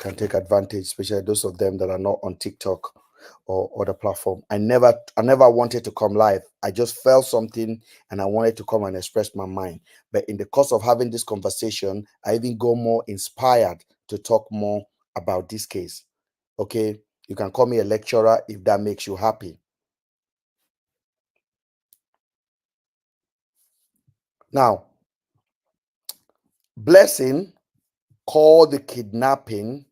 can take advantage, especially those of them that are not on TikTok or other platform. I never wanted to come live. I just felt something and I wanted to come and express my mind. But in the course of having this conversation, I even go more inspired to talk more about this case. Okay, you can call me a lecturer if that makes you happy. Now, Blessing called the kidnapping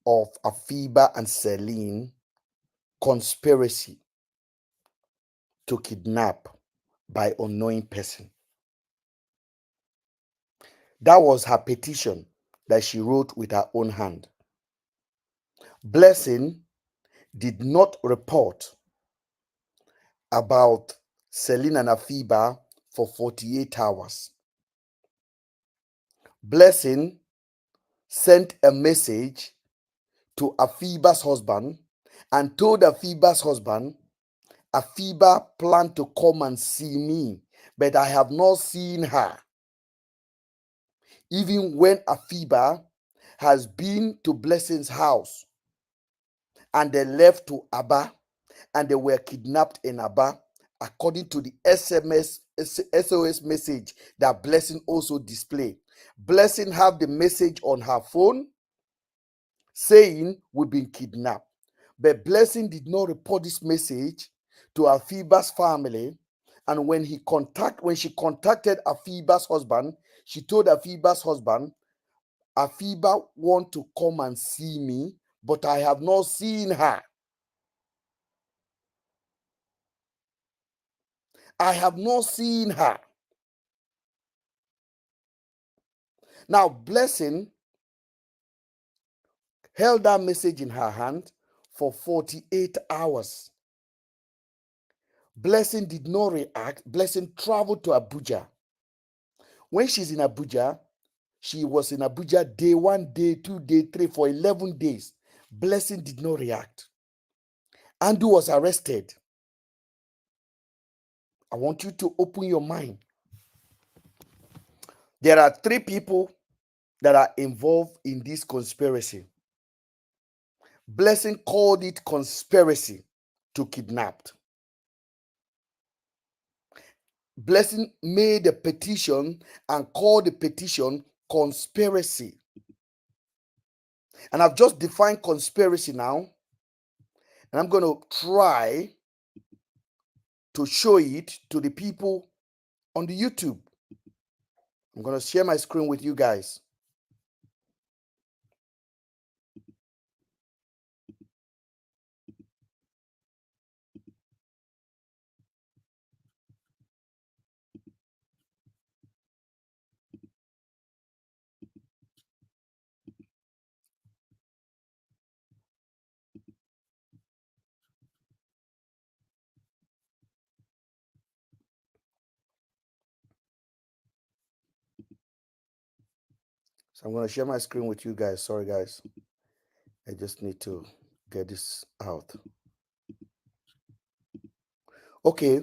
of Afiba and Celine conspiracy to kidnap by unknowing person. That was her petition that she wrote with her own hand. Blessing did not report about Celine and Afiba for 48 hours. Blessing sent a message to Afiba's husband and told Afiba's husband, Afiba planned to come and see me, but I have not seen her. Even when Afiba has been to Blessing's house and they left to Aba and they were kidnapped in Aba, according to the SOS message that Blessing also displayed. Blessing have the message on her phone saying we've been kidnapped. But Blessing did not report this message to Afiba's family. And when she contacted Afiba's husband, she told Afiba's husband, Afiba want to come and see me, but I have not seen her. I have not seen her. Now, Blessing held that message in her hand for 48 hours. Blessing did not react. Blessing traveled to Abuja. When she's in Abuja, she was in Abuja day 1, day 2, day 3 for 11 days. Blessing did not react. Andu was arrested. I want you to open your mind. There are 3 people that are involved in this conspiracy. Blessing called it conspiracy to kidnap. Blessing made a petition and called the petition conspiracy. And I've just defined conspiracy now. And I'm going to try to show it to the people on the YouTube. I'm going to share my screen with you guys. So I'm going to share my screen with you guys. Sorry, guys. I just need to get this out. Okay.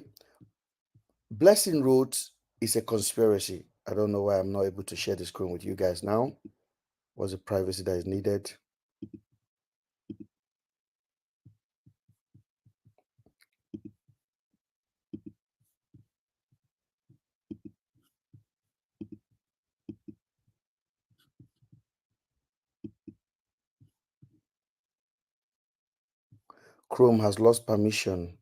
Blessing wrote is a conspiracy. I don't know why I'm not able to share the screen with you guys now. What's the privacy that is needed? Chrome has lost permission.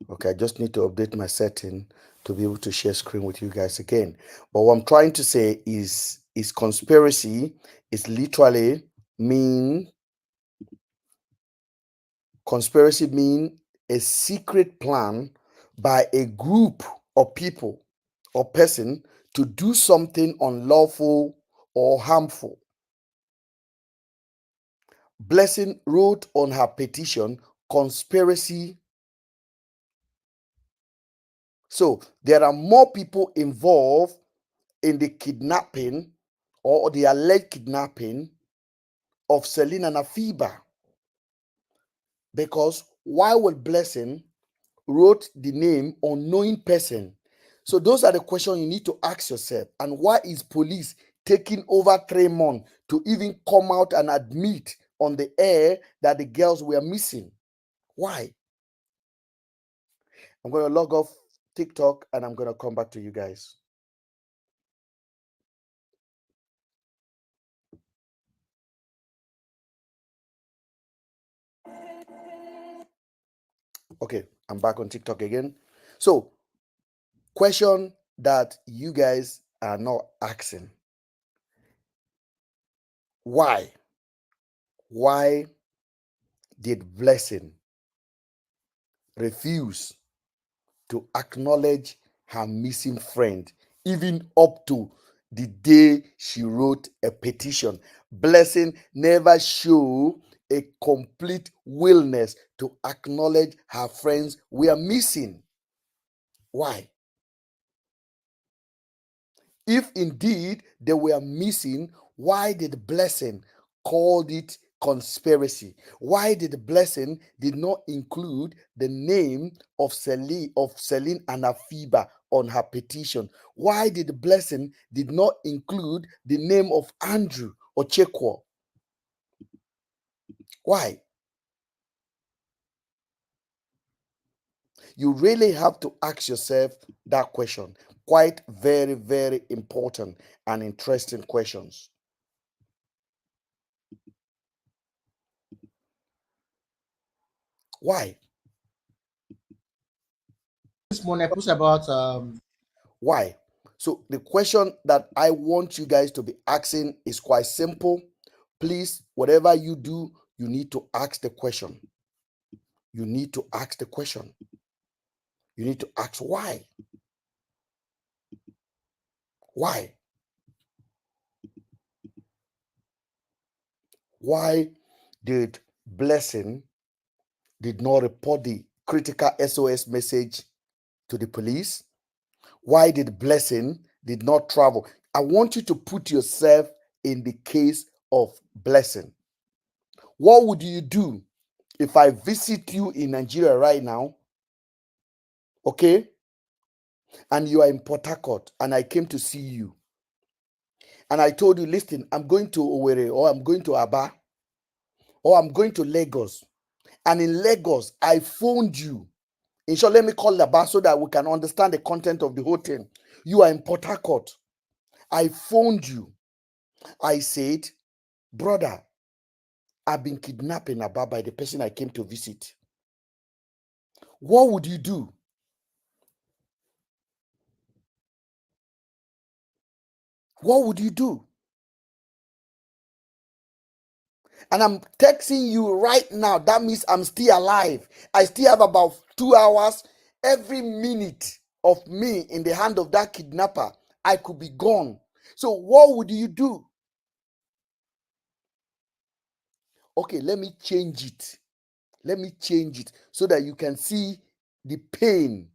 Okay, I just need to update my setting to be able to share screen with you guys again. But what I'm trying to say is conspiracy is literally conspiracy mean a secret plan by a group of people or person to do something unlawful or harmful. Blessing wrote on her petition conspiracy. So there are more people involved in the kidnapping or the alleged kidnapping of Celine and Afiba. Because why would Blessing wrote the name unknowing person? So those are the questions you need to ask yourself. And why is police taking over 3 months to even come out and admit on the air that the girls were missing. Why? I'm going to log off TikTok and I'm going to come back to you guys. Okay, I'm back on TikTok again. So, question that you guys are not asking. Why? Why did Blessing refuse to acknowledge her missing friend, even up to the day she wrote a petition? Blessing never showed a complete willingness to acknowledge her friends were missing. Why? If indeed they were missing, why did Blessing called it conspiracy? Why did Blessing did not include the name of Celine and Afiba on her petition? Why did Blessing did not include the name of Andrew or Chekwo? Why? You really have to ask yourself that question. Quite very, very important and interesting questions. Why? This morning I post about Why? So the question that I want you guys to be asking is quite simple. Please, whatever you do, you need to ask the question. You need to ask the question. You need to ask why. Why? Why did Blessing did not report the critical SOS message to the police? Why did Blessing did not travel? I want you to put yourself in the case of Blessing. What would you do if I visit you in Nigeria right now, okay, and you are in Port Harcourt and I came to see you and I told you, listen, I'm going to Owerri or I'm going to Aba or I'm going to Lagos, and in Lagos I phoned you. In short, let me call Aba so that we can understand the content of the whole thing. You are in Port Harcourt. I phoned you. I said, brother, I've been kidnapped in Aba by the person I came to visit. What would you do? What would you do? And I'm texting you right now. That means I'm still alive. I still have about 2 hours. Every minute of me in the hand of that kidnapper, I could be gone. So what would you do? Okay, let me change it. Let me change it so that you can see the pain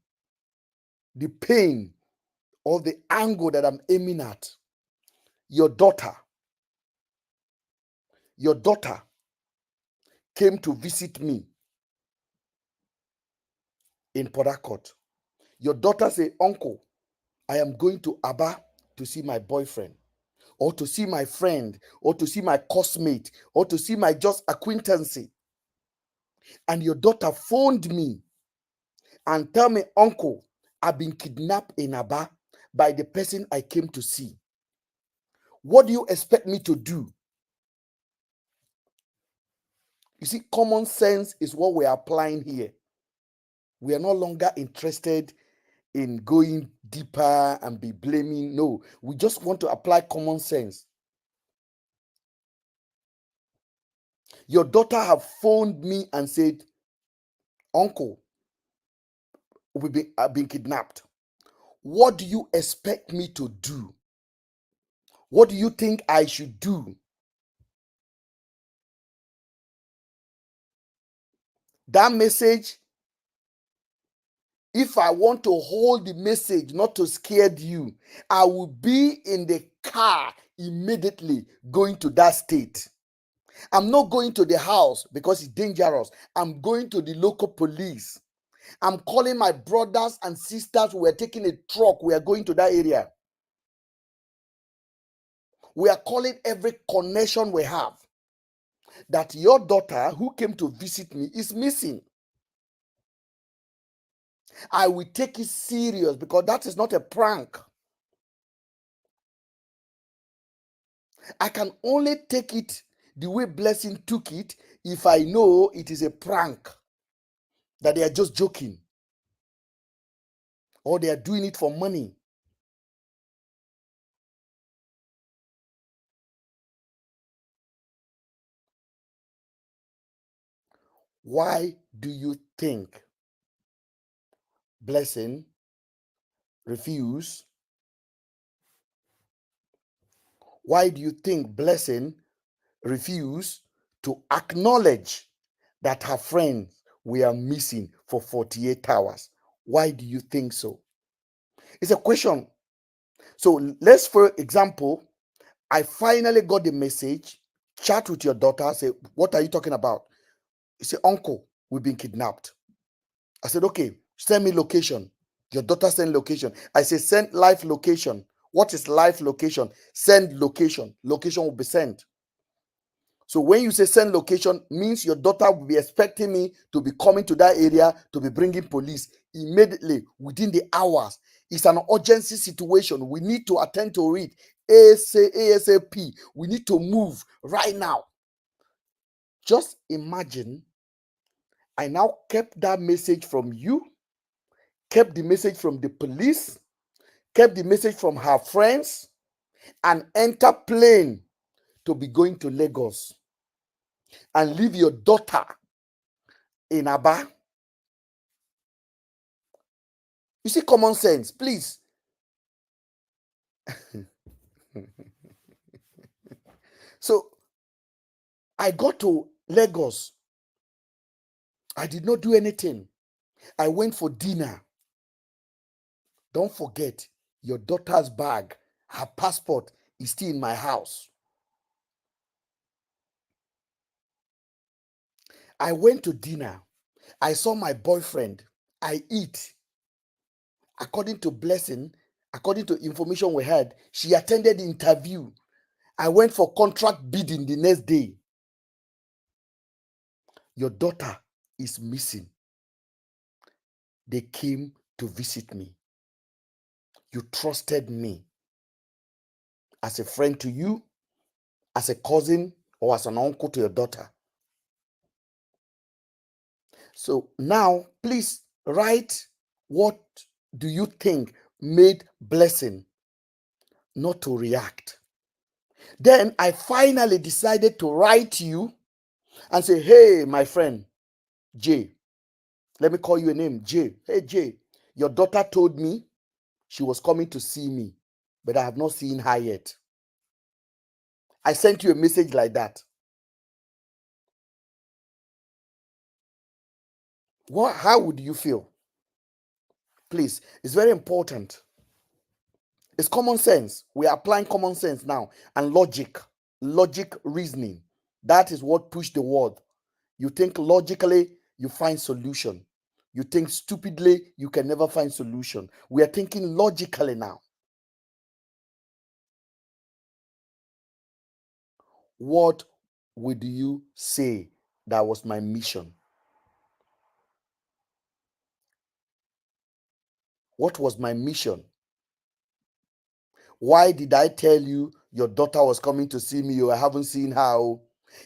or the angle that I'm aiming at. Your daughter came to visit me in Port Harcourt. Your daughter said, uncle, I am going to Aba to see my boyfriend, or to see my friend, or to see my cosmate, or to see my just acquaintance. And your daughter phoned me and tell me, uncle, I've been kidnapped in Aba by the person I came to see. What do you expect me to do? You see, common sense is what we're applying here. We are no longer interested in going deeper and be blaming. No, we just want to apply common sense. Your daughter have phoned me and said, uncle, I've been kidnapped. What do you expect me to do? What do you think I should do? That message, if I want to hold the message, not to scare you, I will be in the car immediately going to that state. I'm not going to the house because it's dangerous. I'm going to the local police. I'm calling my brothers and sisters who are taking a truck. We are going to that area. We are calling every connection we have that your daughter who came to visit me is missing. I will take it serious because that is not a prank. I can only take it the way Blessing took it if I know it is a prank, that they are just joking or they are doing it for money. Why do you think Blessing refused? Why do you think Blessing refused to acknowledge that her friends were missing for 48 hours? Why do you think so? It's a question. So let's, for example, I finally got the message, chat with your daughter, say, what are you talking about? You say, uncle, we've been kidnapped. I said, okay, send me location. Your daughter send location. I say, send live location. What is live location? Send location. Location will be sent. So when you say send location, means your daughter will be expecting me to be coming to that area to be bringing police immediately within the hours. It's an urgency situation. We need to attend to it ASAP. We need to move right now. Just imagine, I now kept that message from you, kept the message from the police, kept the message from her friends, and enter plane to be going to Lagos and leave your daughter in Aba. You see, common sense, please. So I got to Lagos. I did not do anything. I went for dinner. Don't forget, your daughter's bag, her passport is still in my house. I went to dinner. I saw my boyfriend. I eat. According to Blessing, according to information we had, she attended the interview. I went for contract bidding the next day. Your daughter is missing. They came to visit me. You trusted me as a friend to you, as a cousin, or as an uncle to your daughter. So now, please write, what do you think made Blessing not to react? Then I finally decided to write you and say, hey, my friend, Jay, let me call you a name, Jay. Hey, Jay, your daughter told me she was coming to see me, but I have not seen her yet. I sent you a message like that. How would you feel? Please, it's very important. It's common sense. We are applying common sense now and logic reasoning. That is what pushed the world. You think logically, you find solution. You think stupidly, you can never find solution. We are thinking logically now. What would you say that was my mission? What was my mission? Why did I tell you your daughter was coming to see me? I haven't seen her.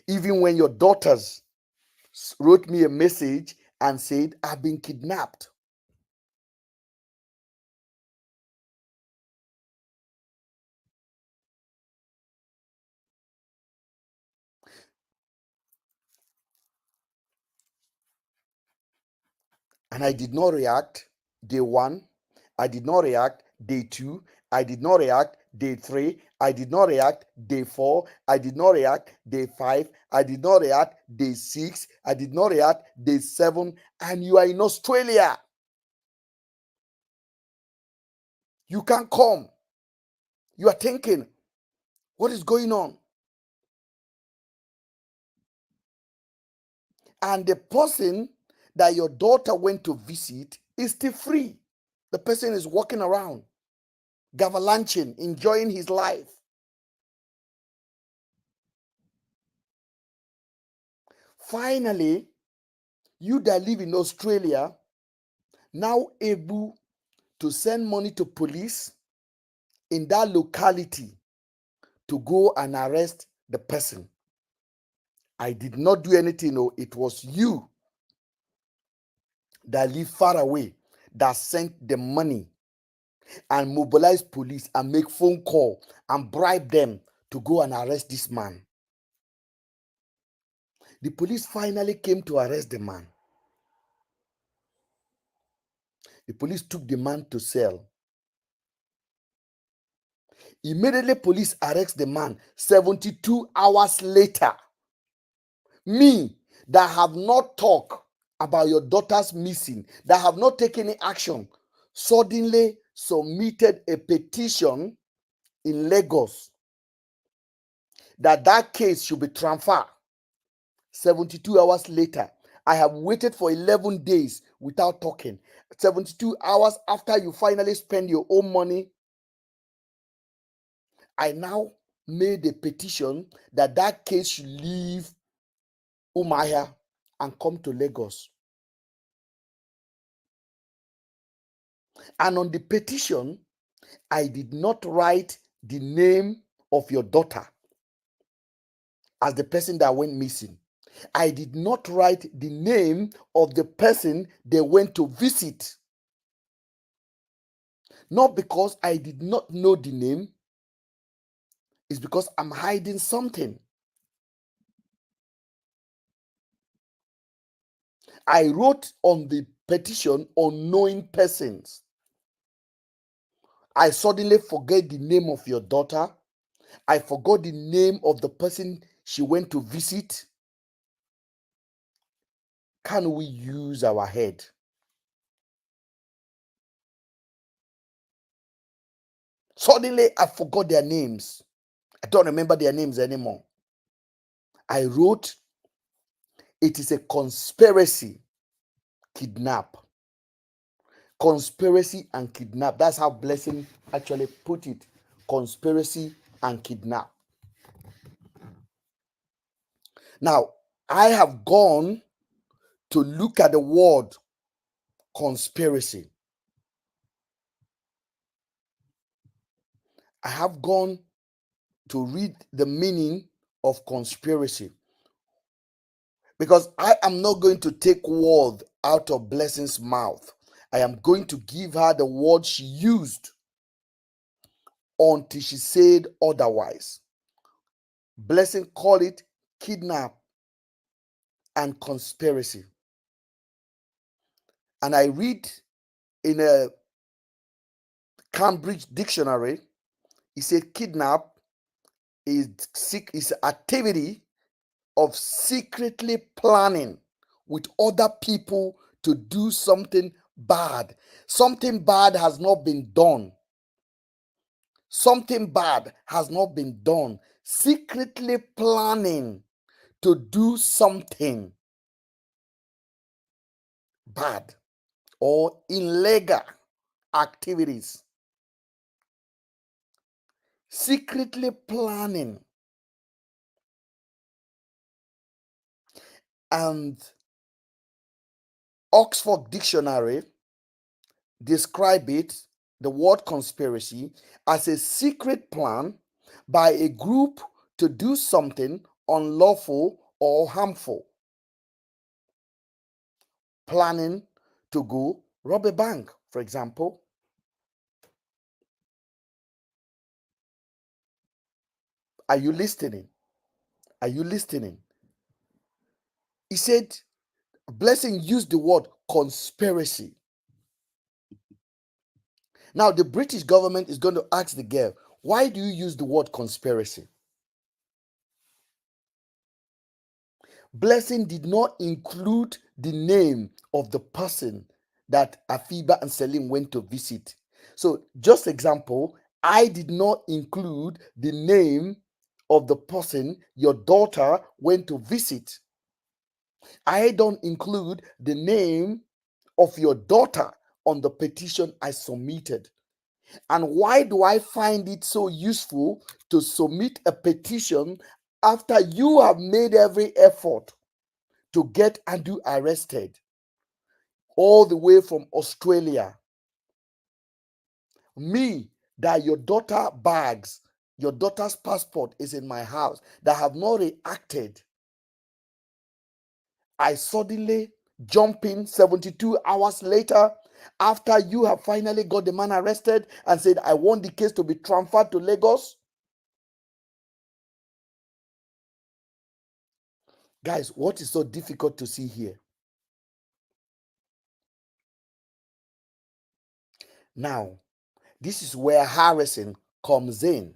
Even when your daughters wrote me a message and said, I've been kidnapped. And I did not react day one. I did not react day two. I did not react day three. I did not react day four. I did not react day five. I did not react day six. I did not react day seven. And you are in Australia. You can't come. You are thinking, what is going on? And the person that your daughter went to visit is still free. The person is walking around, gavalanching, enjoying his life. Finally, you that live in Australia now able to send money to police in that locality to go and arrest the person. I did not do anything. No, it was you that live far away that sent the money and mobilize police and make phone call and bribe them to go and arrest this man. The police finally came to arrest the man. The police took the man to cell. Immediately, police arrest the man. 72 hours later, me that have not talked about your daughter's missing, that have not taken any action, suddenly submitted a petition in Lagos that case should be transferred. 72 hours later, I have waited for 11 days without talking. 72 hours after you finally spend your own money, I now made a petition that case should leave Umuahia and come to Lagos. And on the petition, I did not write the name of your daughter as the person that went missing. I did not write the name of the person they went to visit. Not because I did not know the name, it's because I'm hiding something. I wrote on the petition unknowing persons. I suddenly forget the name of your daughter. I forgot the name of the person she went to visit. Can we use our head? Suddenly, I forgot their names. I don't remember their names anymore. I wrote, it is a conspiracy, kidnap. Conspiracy and kidnap. That's how Blessing actually put it. Conspiracy and kidnap. Now, I have gone to look at the word conspiracy. I have gone to read the meaning of conspiracy, because I am not going to take word out of Blessing's mouth. I am going to give her the word she used until she said otherwise. Blessing called it kidnap and conspiracy. And I read in a Cambridge dictionary, it said kidnap is activity of secretly planning with other people to do something bad. Something bad has not been done. Something bad has not been done. Secretly planning to do something bad or illegal activities. Secretly planning. And Oxford Dictionary describe it, the word conspiracy, as a secret plan by a group to do something unlawful or harmful. Planning to go rob a bank, for example. Are you listening? Are you listening? He said, Blessing used the word conspiracy. Now, the British government is going to ask the girl, why do you use the word conspiracy? Blessing did not include the name of the person that Afiba and Celine went to visit. So, just example, I did not include the name of the person your daughter went to visit. I don't include the name of your daughter on the petition I submitted. And why do I find it so useful to submit a petition after you have made every effort to get Andrew arrested all the way from Australia. Me, that your daughter's passport is in my house, that have not reacted. I suddenly jump in 72 hours later after you have finally got the man arrested and said, I want the case to be transferred to Lagos. Guys, what is so difficult to see here? Now, this is where Harrison comes in,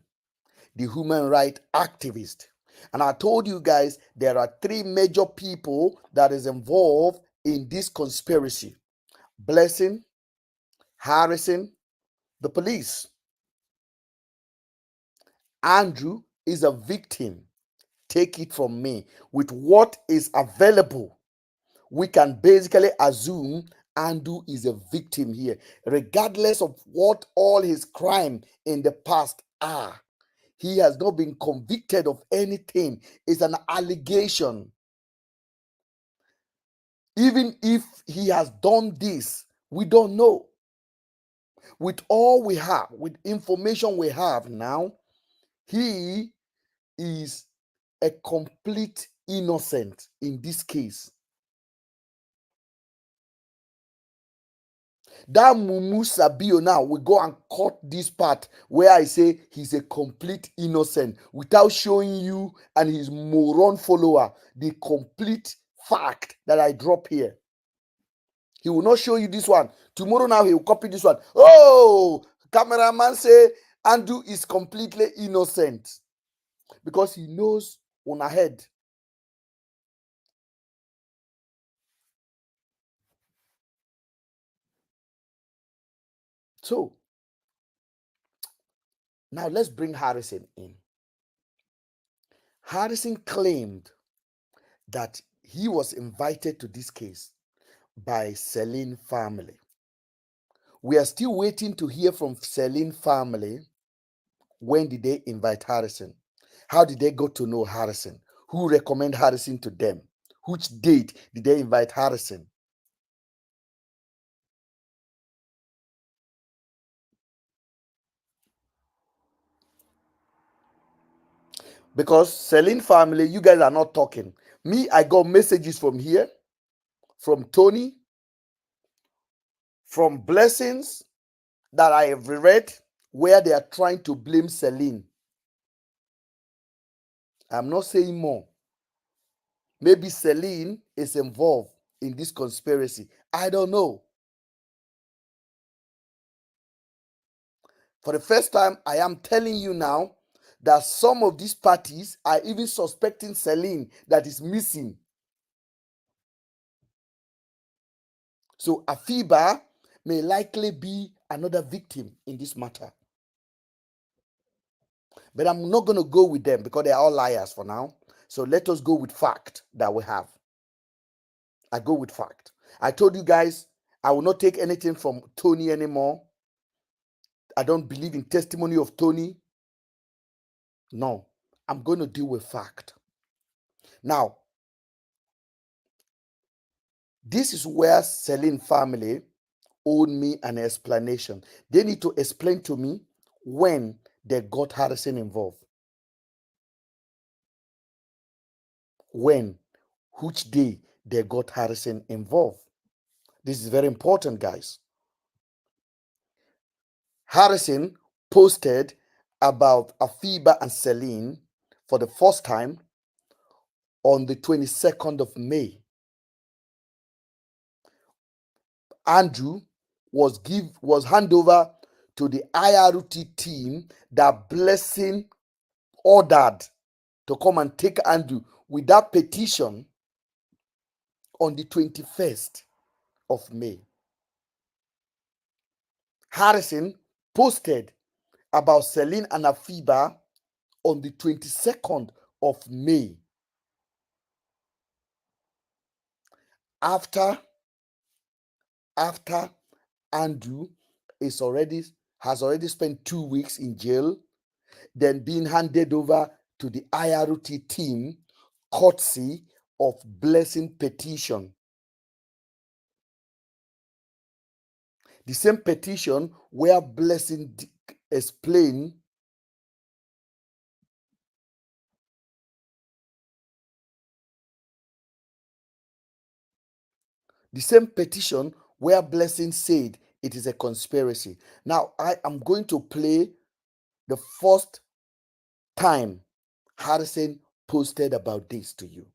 the human rights activist. And I told you guys there are three major people that is involved in this conspiracy: Blessing, Harrison, the police. Andrew is a victim. Take it from me. With what is available, we can basically assume Andrew is a victim here, regardless of what all his crime in the past are. He has not been convicted of anything. It's an allegation. Even if he has done this, we don't know. With all we have, with information we have now, he is a complete innocent in this case. That Mumu Sabio now will go and cut this part where I say he's a complete innocent without showing you and his moron follower the complete fact that I drop here. He will not show you this one. Tomorrow now he will copy this one. Oh, cameraman say Andrew is completely innocent because he knows on ahead. So now let's bring Harrison in. Harrison claimed that he was invited to this case by Celine family. We are still waiting to hear from Celine family. When did they invite Harrison? How did they go to know Harrison? Who recommended Harrison to them? Which date did they invite Harrison? Because Celine family, you guys are not talking. Me, I got messages from here, from Tony, from Blessings that I have read where they are trying to blame Celine. I'm not saying more. Maybe Celine is involved in this conspiracy. I don't know. For the first time, I am telling you now that some of these parties are even suspecting Celine that is missing. So Afiba may likely be another victim in this matter. But I'm not going to go with them because they are all liars for now. So let us go with fact that we have. I go with fact. I told you guys I will not take anything from Tony anymore. I don't believe in testimony of Tony. No, I'm going to deal with fact. Now, this is where Celine family owed me an explanation. They need to explain to me when they got Harrison involved. When, which day they got Harrison involved. This is very important, guys. Harrison posted about Afiba and Celine for the first time on the 22nd of May. Andrew was handed over to the IRT team that Blessing ordered to come and take Andrew with that petition on the 21st of May. Harrison posted about Celine and Afiba on the 22nd of May. After Andrew has already spent 2 weeks in jail, then being handed over to the IRT team, courtesy of blessing petition. The same petition where blessing explain the same petition where blessing said it is a conspiracy. Now I am going to play the first time Harrison posted about this to you.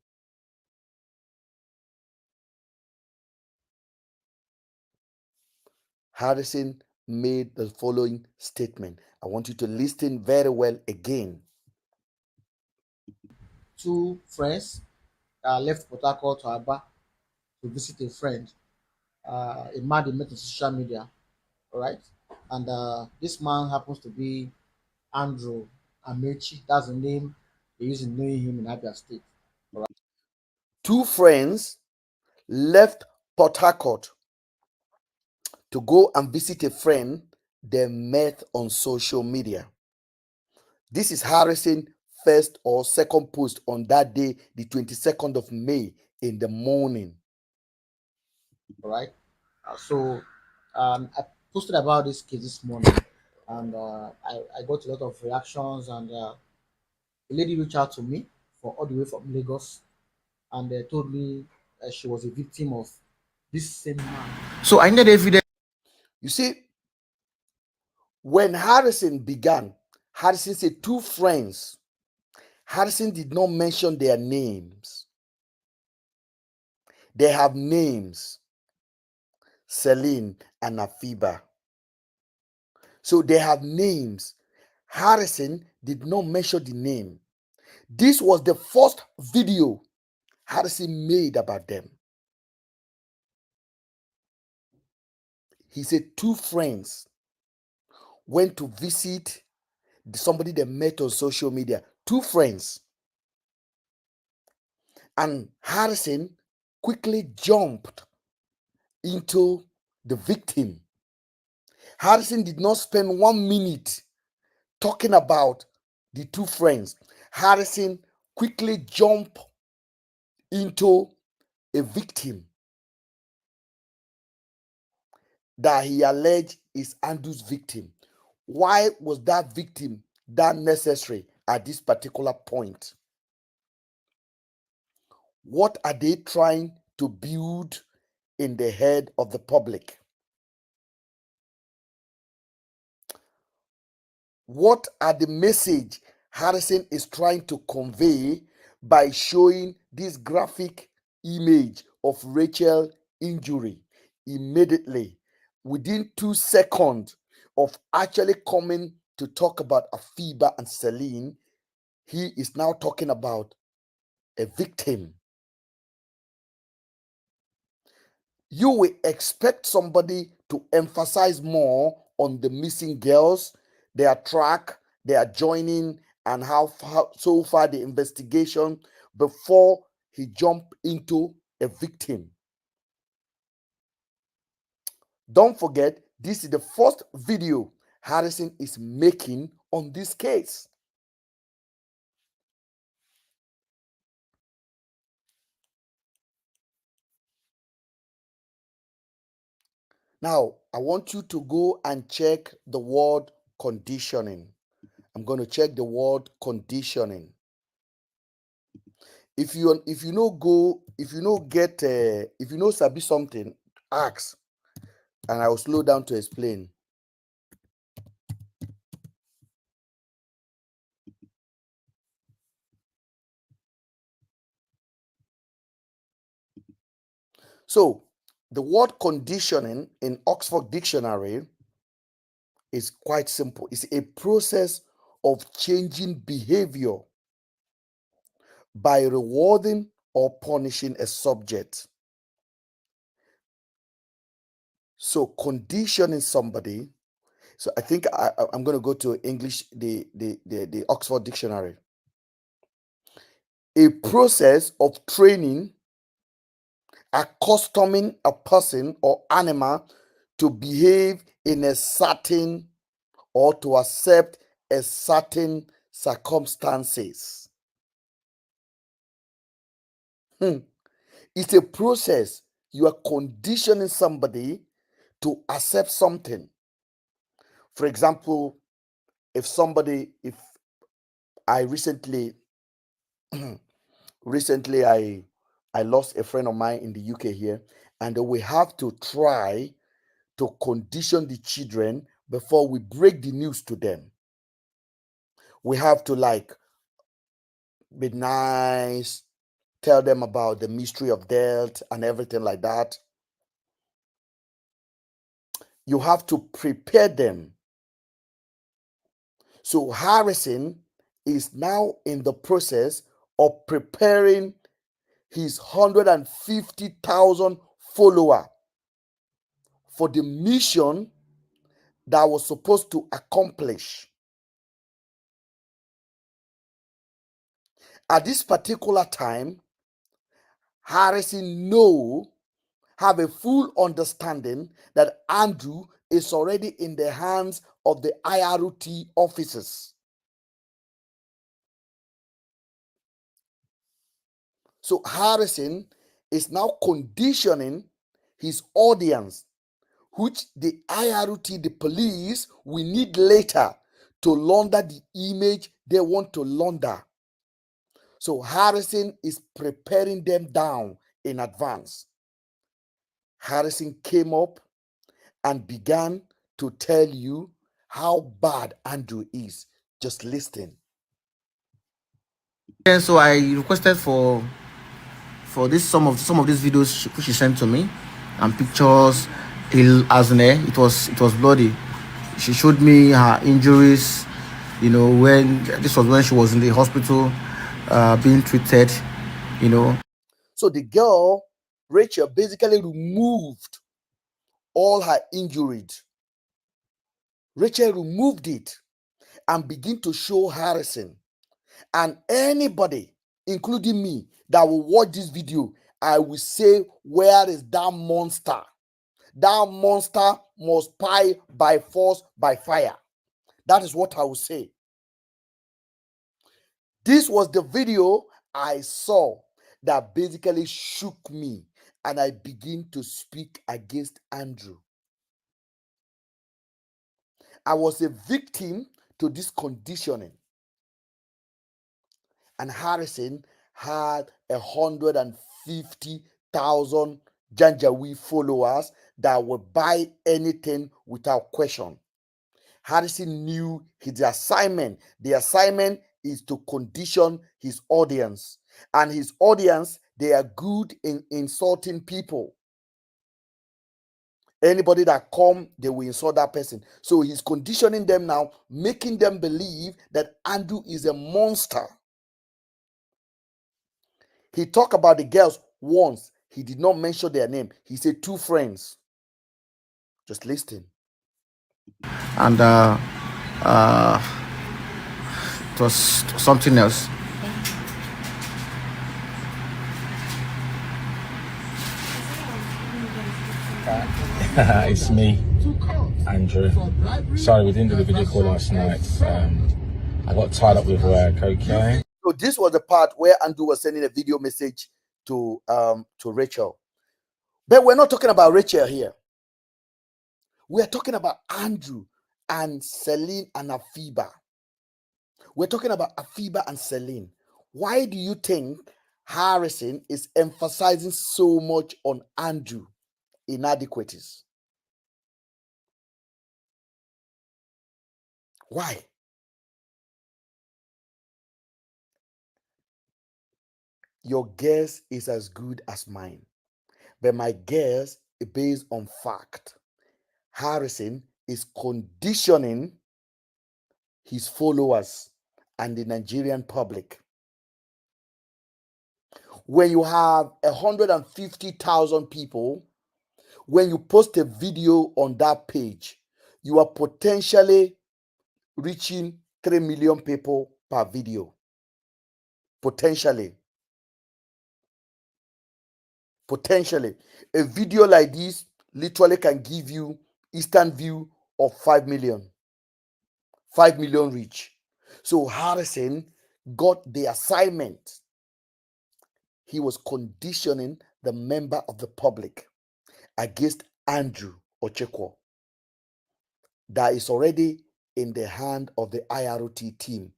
Harrison made the following statement. I want you to listen very well again. Two friends left Port Harcourt to Aba to visit a friend, a man they met on social media, all right? And this man happens to be Andrew Amechi. That's the name they use in knowing him in Abia State. Two friends left Port Harcourt to go and visit a friend they met on social media. This is Harrison first or second post on that day, the 22nd of May in the morning. All right. I posted about this case this morning, and I got a lot of reactions. And a lady reached out to me for all the way from Lagos, and they told me she was a victim of this same man. So I needed evidence. You see, when Harrison began, Harrison said two friends. Harrison did not mention their names. They have names, Celine and Afiba. So they have names. Harrison did not mention the name. This was the first video Harrison made about them. He said two friends went to visit somebody they met on social media. Two friends. And Harrison quickly jumped into the victim. Harrison did not spend 1 minute talking about the two friends. Harrison quickly jumped into a victim that he alleged is Andrew's victim. Why was that victim that necessary at this particular point? What are they trying to build in the head of the public? What are the message Harrison is trying to convey by showing this graphic image of Rachel injury immediately within 2 seconds of actually coming to talk about Afiba and Celine? He is now talking about a victim. You will expect somebody to emphasize more on the missing girls, their track, their joining, and how far, so far the investigation before he jump into a victim. Don't forget, this is the first video Harrison is making on this case. Now, I want you to go and check the word conditioning. I'm going to check the word conditioning. If you know sabi something, ask, and I will slow down to explain. So the word conditioning in Oxford Dictionary is quite simple. It's a process of changing behavior by rewarding or punishing a subject. So conditioning somebody. So I think I'm going to go to English, the Oxford Dictionary. A process of training, accustoming a person or animal to behave in a certain or to accept a certain circumstances. It's a process. You are conditioning somebody to accept something. For example, if I recently I lost a friend of mine in the UK here, and we have to try to condition the children before we break the news to them. We have to like be nice, tell them about the mystery of death and everything like that. You have to prepare them. So Harrison is now in the process of preparing his 150,000 follower for the mission that was supposed to accomplish. At this particular time, Harrison have a full understanding that Andrew is already in the hands of the IRT officers. So Harrison is now conditioning his audience, which the IRT, the police, will need later to launder the image they want to launder. So Harrison is preparing them down in advance. Harrison came up and began to tell you how bad Andrew is. Just listen. And so I requested for this some of these videos which she sent to me and pictures. As in it was bloody. She showed me her injuries. When this was when she was in the hospital, being treated. So the girl, Rachel, basically removed all her injuries. Rachel removed it and began to show Harrison. And anybody, including me, that will watch this video, I will say, where is that monster? That monster must die by force, by fire. That is what I will say. This was the video I saw that basically shook me, and I begin to speak against Andrew. I was a victim to this conditioning. And Harrison had 150,000 Janjaweed followers that would buy anything without question. Harrison knew his assignment. The assignment is to condition his audience. And his audience, they are good in insulting people. Anybody that come, they will insult that person. So he's conditioning them now, making them believe that Andrew is a monster. He talked about the girls once. He did not mention their name. He said 2 friends. Just listen. And it was something else. It's me, Andrew. Sorry, we didn't do the video call last night. I got tied up with cocaine. So this was the part where Andrew was sending a video message to Rachel. But we're not talking about Rachel here. We're talking about Andrew and Celine and Afiba. We're talking about Afiba and Celine. Why do you think Harrison is emphasizing so much on Andrew inadequacies? Why? Your guess is as good as mine. But my guess is based on fact. Harrison is conditioning his followers and the Nigerian public. When you have 150,000 people, when you post a video on that page, you are potentially reaching 3 million people per video. Potentially. A video like this literally can give you instant view of 5 million. 5 million reach. So Harrison got the assignment. he was conditioning the member of the public against Andrew Ochekwo that is already in the hand of the IROT team,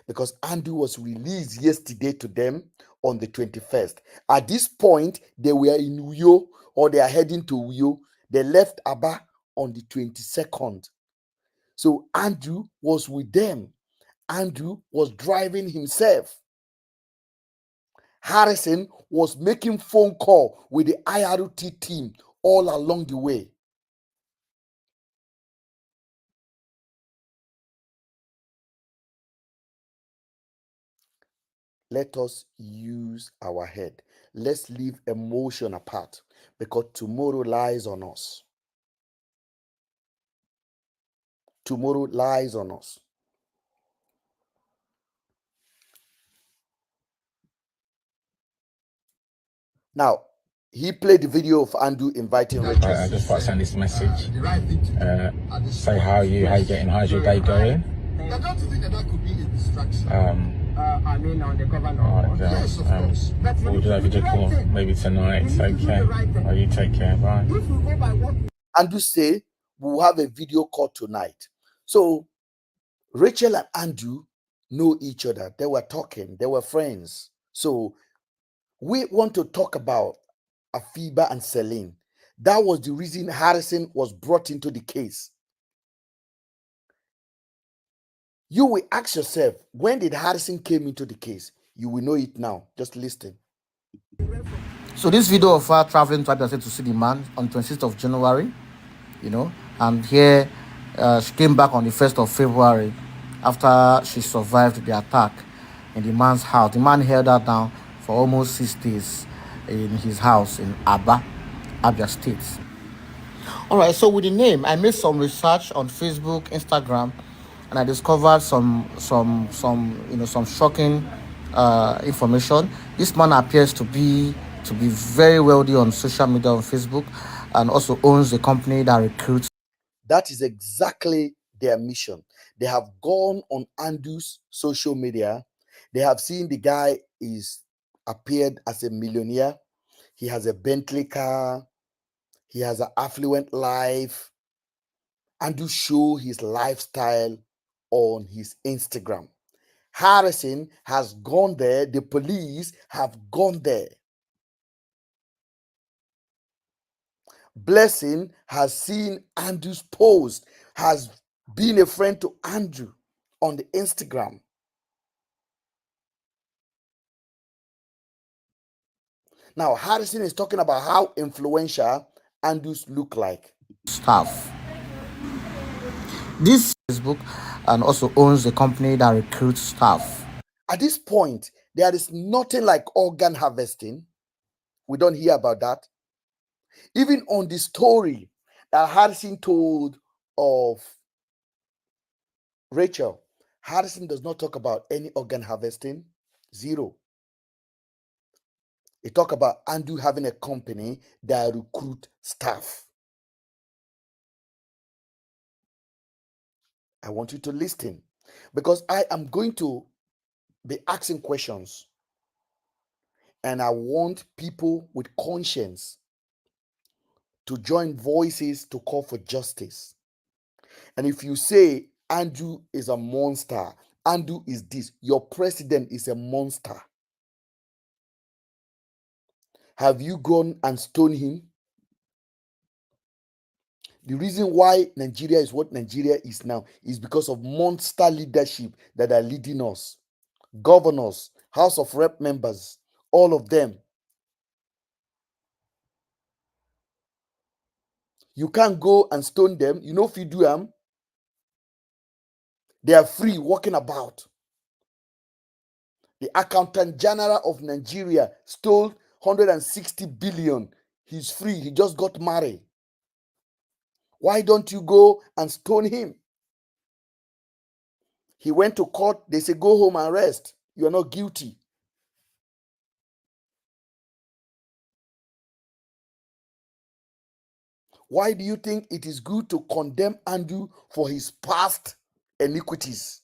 because Andrew was released yesterday to them on the 21st. At this point, they were in Uyo, or they are heading to Uyo. They left Aba on the 22nd. So Andrew was with them. Andrew was driving himself. Harrison was making phone call with the IRT team all along the way. Let us use our head. Let's leave emotion apart, because tomorrow lies on us. Tomorrow lies on us. Now, he played the video of Andrew inviting Rachel. I just want to send this message. Say how you getting? How's your day going? I don't think that could be a distraction. I mean, on the governor. Yes, of course. We'll do that video call maybe tonight. Okay. You take care. Bye. Andrew say we'll have a video call tonight. So Rachel and Andrew know each other. They were talking. They were friends. So we want to talk about Afiba and Celine. That was the reason Harrison was brought into the case. You will ask yourself, when did Harrison came into the case? You will know it now. Just listen. So this video of her traveling to Abuja to see the man on 26th of January, and here she came back on the 1st of February after she survived the attack in the man's house. The man held her down for almost 6 days in his house in Abuja State. All right, so with the name, I made some research on Facebook, Instagram, and I discovered some shocking information. This man appears to be very wealthy on social media, on Facebook, and also owns a company that recruits. That is exactly their mission. They have gone on Andrew's social media. They have seen the guy is appeared as a millionaire. He has a Bentley car. He has an affluent life. Andrew show his lifestyle on his Instagram. Harrison has gone there. The police have gone there. Blessing has seen Andrew's post, has been a friend to Andrew on the Instagram. Now, Harrison is talking about how influential Andrews look like. Staff. This Facebook, and also owns a company that recruits staff. At this point, there is nothing like organ harvesting. We don't hear about that. Even on the story that Harrison told of Rachel, Harrison does not talk about any organ harvesting. Zero. He talk about Andrew having a company that recruit staff. I want you to listen, because I am going to be asking questions, and I want people with conscience to join voices to call for justice. And if you say Andrew is a monster, Andrew is this, your president is a monster, have you gone and stoned him? The reason why Nigeria is what Nigeria is now is because of monster leadership that are leading us. Governors, House of Rep members, all of them. You can't go and stone them. You know if you do them, they are free walking about. The Accountant General of Nigeria stole 160 billion. He's free. He just got married. Why don't you go and stone him? He went to court. They say, go home and rest. You are not guilty. Why do you think it is good to condemn Andrew for his past iniquities?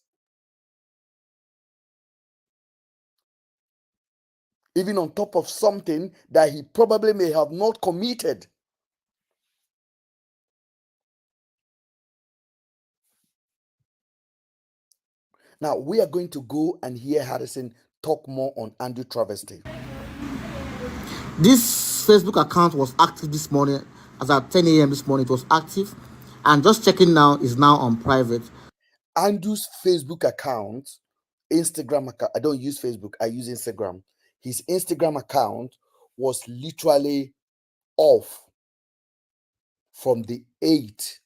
even on top of something that he probably may have not committed. Now, we are going to go and hear Harrison talk more on Andrew travesty. This Facebook account was active this morning, as at 10 a.m. this morning. It was active, and just checking now is now on private. Andrew's Facebook account, Instagram account, I don't use Facebook, I use Instagram. His Instagram account was literally off from the 8th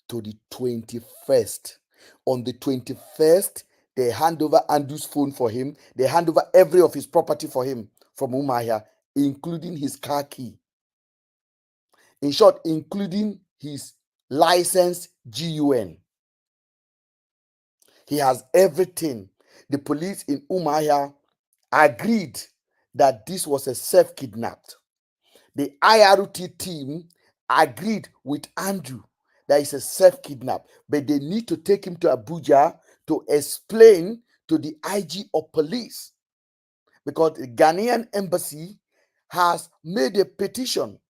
to the 21st. On the 21st, they hand over Andrew's phone for him. They hand over every of his property for him from Umahia, including his car key. In short, including his license GUN. He has everything. The police in Umahia agreed that this was a self-kidnap. The IRT team agreed with Andrew that it's a self-kidnap, but they need to take him to Abuja to explain to the IG of police, because the Ghanaian embassy has made a petition.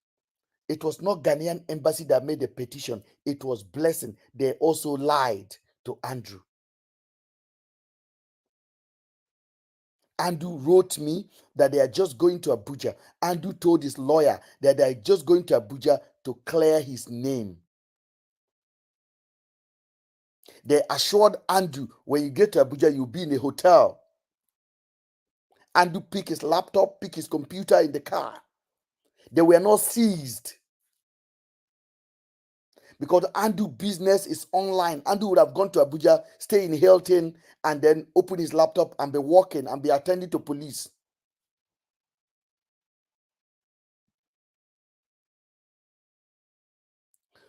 It was not Ghanaian embassy that made the petition. It was Blessing. They also lied to Andrew. Andrew wrote me that they are just going to Abuja. Andrew told his lawyer that they are just going to Abuja to clear his name. They assured Andrew, when you get to Abuja, you'll be in a hotel. Andrew picked his laptop, picked his computer in the car. They were not seized, because Andrew business is online. Andrew would have gone to Abuja, stay in Hilton, and then open his laptop and be working and be attending to police.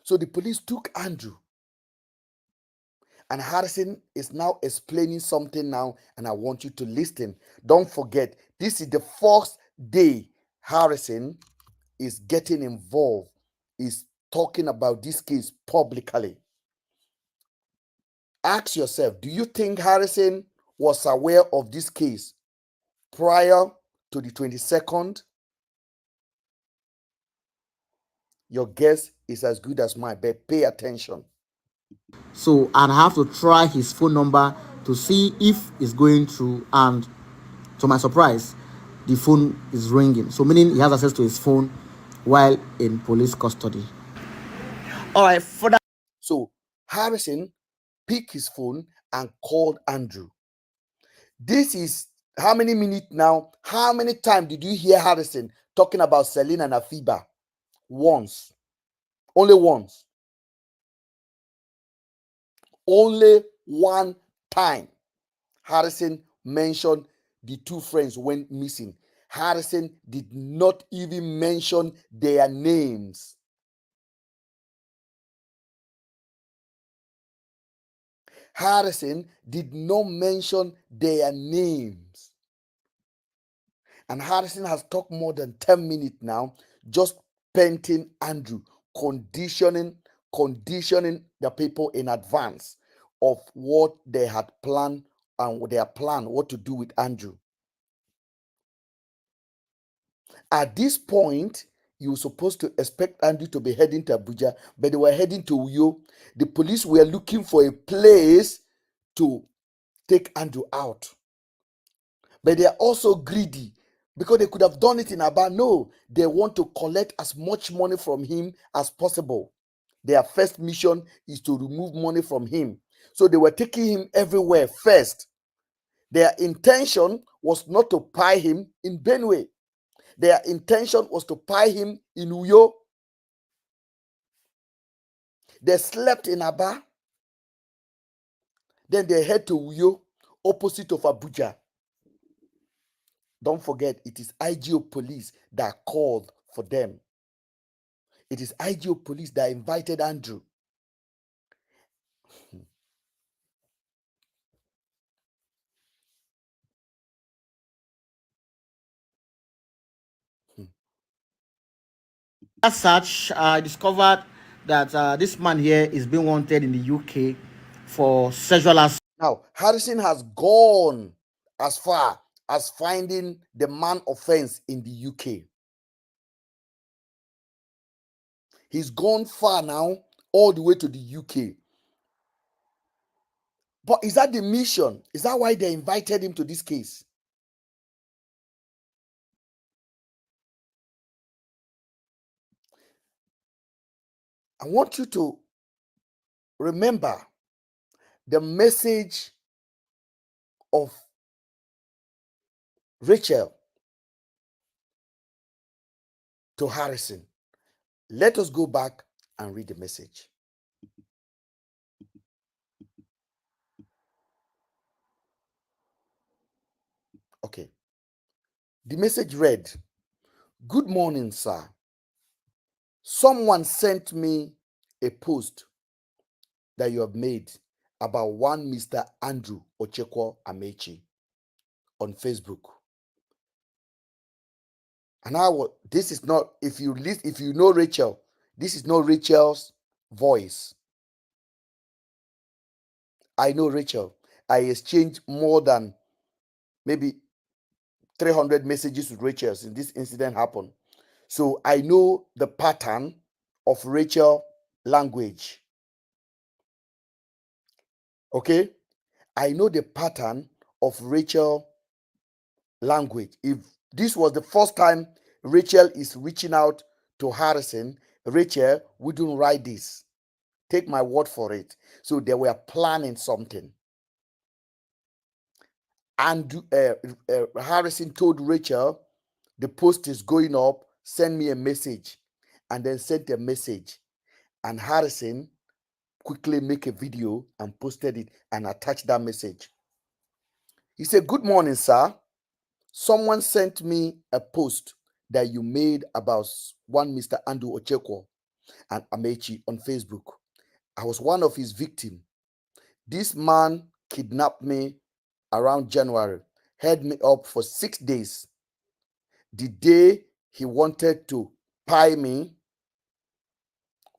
So the police took Andrew, and Harrison is now explaining something now, and I want you to listen. Don't forget, this is the first day Harrison is getting involved, is talking about this case publicly. Ask yourself, do you think Harrison was aware of this case prior to the 22nd? Your guess is as good as mine, but pay attention. So, and I have to try his phone number to see if it's going through, and to my surprise, the phone is ringing. So, meaning he has access to his phone while in police custody. All right, for that. So Harrison picked his phone and called Andrew. This is how many minutes now? How many times did you hear Harrison talking about Celine and Afiba? Once. Only once. Only one time Harrison mentioned the two friends went missing. Harrison did not even mention their names. Harrison did not mention their names. And Harrison has talked more than 10 minutes now, just painting Andrew, conditioning the people in advance of what they had planned and their plan, what to do with Andrew. At this point, you were supposed to expect Andrew to be heading to Abuja, but they were heading to Uyo. The police were looking for a place to take Andrew out. But they are also greedy, because they could have done it in Aba. No, they want to collect as much money from him as possible. Their first mission is to remove money from him. So they were taking him everywhere first. Their intention was not to pie him in Benue. Their intention was to pie him in Uyo. They slept in Aba. Then they head to Uyo, opposite of Abuja. Don't forget, it is IGO police that called for them. It is IGO police that invited Andrew. As such, I discovered that this man here is being wanted in the UK for sexual assault. Now, Harrison has gone as far as finding the man offense in the UK. He's gone far now, all the way to the UK. But is that the mission? Is that why they invited him to this case? I want you to remember the message of Rachel to Harrison. Let us go back and read the message. Okay. The message read, "Good morning, sir. Someone sent me a post that you have made about one Mr. Andrew Ochekwo Amechi on Facebook. And this is not, if you know Rachel, this is not Rachel's voice. I know Rachel. I exchanged more than maybe 300 messages with Rachel since this incident happened. So I know the pattern of Rachel language. Okay? I know the pattern of Rachel language. If this was the first time Rachel is reaching out to Harrison, Rachel wouldn't write this. Take my word for it. So they were planning something. And Harrison told Rachel, the post is going up, send me a message. And then sent a message. And Harrison quickly make a video and posted it and attached that message. He said, "Good morning, sir. Someone sent me a post that you made about one Mr. Andrew Ochekwo and Amechi on Facebook. I was one of his victims. This man kidnapped me around January, held me up for 6 days. The day he wanted to pie me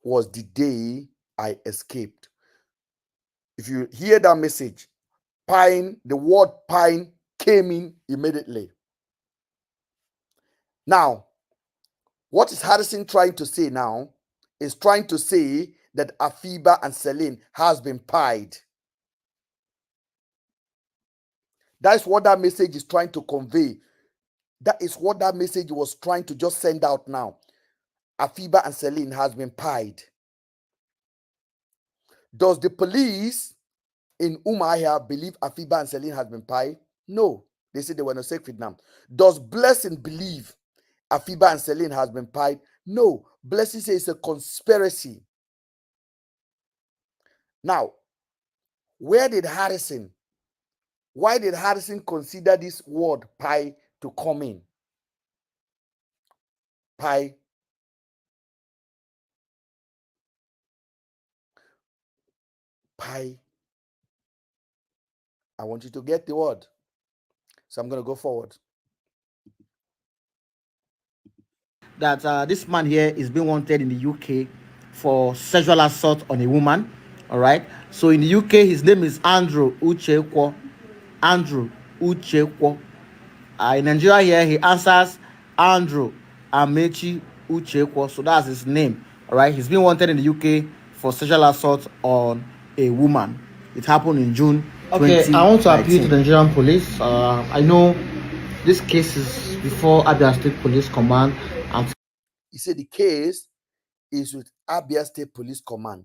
was the day I escaped." If you hear that message, pine, the word pine came in immediately. Now, what is Harrison trying to say now? Is trying to say that Afiba and Celine has been pied. That's what that message is trying to convey. That is what that message was trying to just send out now. Afiba and Celine has been pied. Does the police in Umuahia believe Afiba and Celine has been pied? No. They say they were not self-kidnapped. Does Blessing believe Afiba and Celine has been pied? No. Blessing says it's a conspiracy. Now, why did Harrison consider this word pie to come in? Pie. Pie. I want you to get the word. So I'm going to go forward. That this man here is being wanted in the UK for sexual assault on a woman. All right. So in the UK, his name is Andrew Uchekwo. Andrew Uchekwo. In Nigeria here, he answers Andrew Amechi Uchekwo. So that's his name. All right. He's been wanted in the UK for sexual assault on a woman. It happened in June. Okay, I want to appeal to the Nigerian police. I know this case is before Abia State Police Command. He said the case is with Abia State Police Command.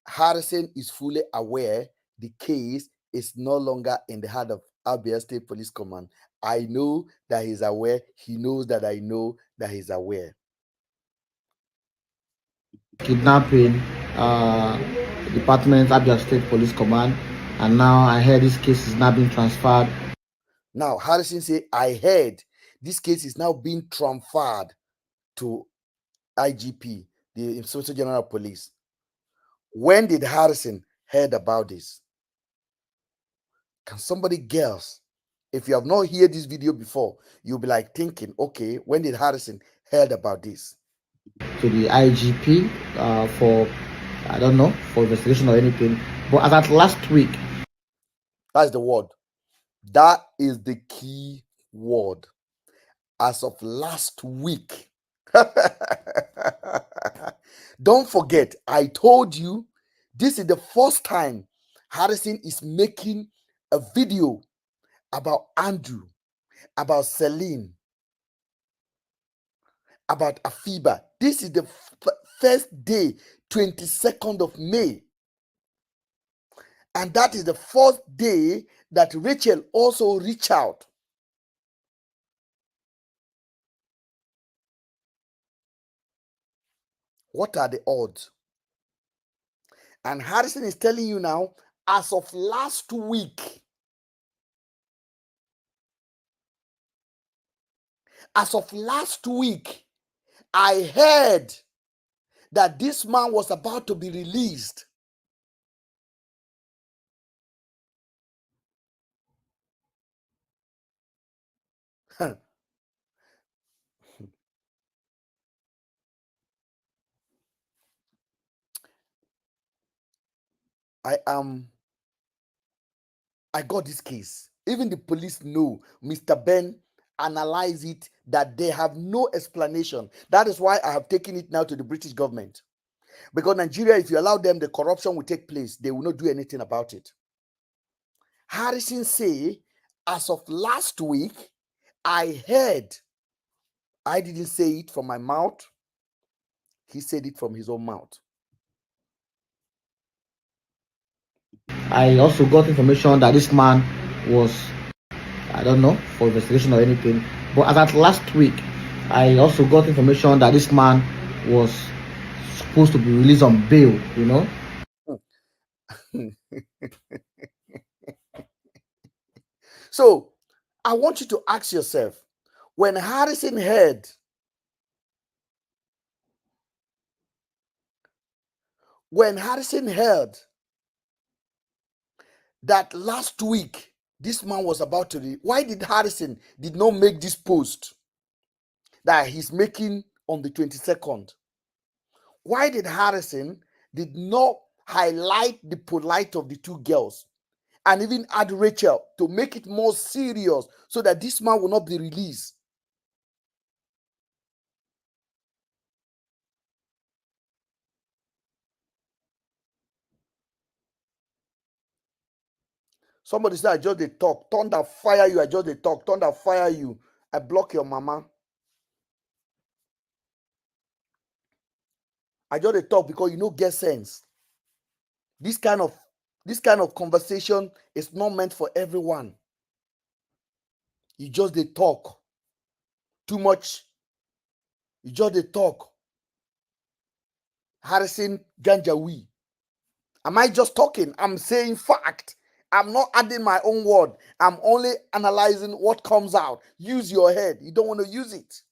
Harrison is fully aware the case is no longer in the hand of Abia State Police Command. I know that he's aware. He knows that I know that he's aware. Kidnapping, Department, Abia State Police Command, and now I heard this case is now being transferred. Now, Harrison said, I heard this case is now being transferred to IGP, the Inspector General of Police. When did Harrison heard about this? Can somebody guess? If you have not heard this video before, you'll be like thinking, okay, when did Harrison heard about this? To the IGP for, I don't know, for investigation or anything. But as at last week. That's the word. That is the key word. As of last week. Don't forget, I told you this is the first time Harrison is making a video about Andrew, about Celine, about Afiba. This is the first day, 22nd of May. And that is the first day that Rachel also reached out. What are the odds? And Harrison is telling you now, as of last week, I heard that this man was about to be released. I got this case. Even the police know, Mr. Ben analyze it, that they have no explanation. That is why I have taken it now to the British government. Because Nigeria, if you allow them, the corruption will take place. They will not do anything about it. Harrison say, as of last week, I heard, I didn't say it from my mouth. He said it from his own mouth. I also got information that this man was, I don't know, for investigation or anything, but as at last week, I also got information that this man was supposed to be released on bail, you know. So I want you to ask yourself, when Harrison heard that last week this man was about to, why did Harrison did not make this post that he's making on the 22nd? Why did Harrison did not highlight the polite of the two girls and even add Rachel to make it more serious so that this man will not be released? Somebody said, I just they talk. Thunder fire you. I just they talk. Thunder fire you. I block your mama. I just they talk because you know get sense. This kind of conversation is not meant for everyone. You just they talk too much. You just they talk. Harrison Ganjawi. Am I just talking? I'm saying fact. I'm not adding my own word. I'm only analyzing what comes out. Use your head. You don't want to use it.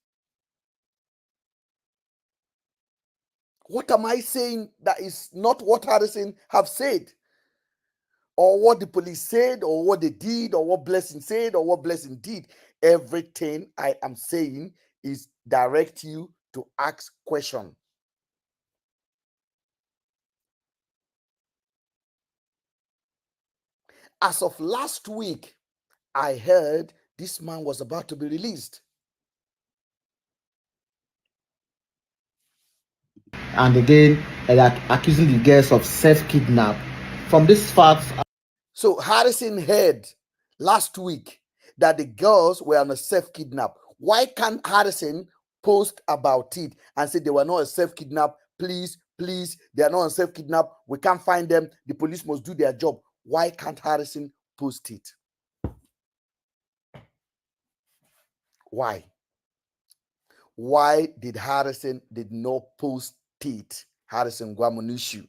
What am I saying that is not what Harrison have said? Or what the police said, or what they did, or what Blessing said, or what Blessing did? Everything I am saying is direct you to ask question. As of last week, I heard this man was about to be released. And again, that accusing the girls of self-kidnap. From these facts, So Harrison heard last week that the girls were on a self-kidnap. Why can't Harrison post about it and say they were not a self-kidnap? Please, they are not a self-kidnap. We can't find them. The police must do their job. Why can't Harrison post it? Why? Why did Harrison did not post it? Harrison Guamunushu.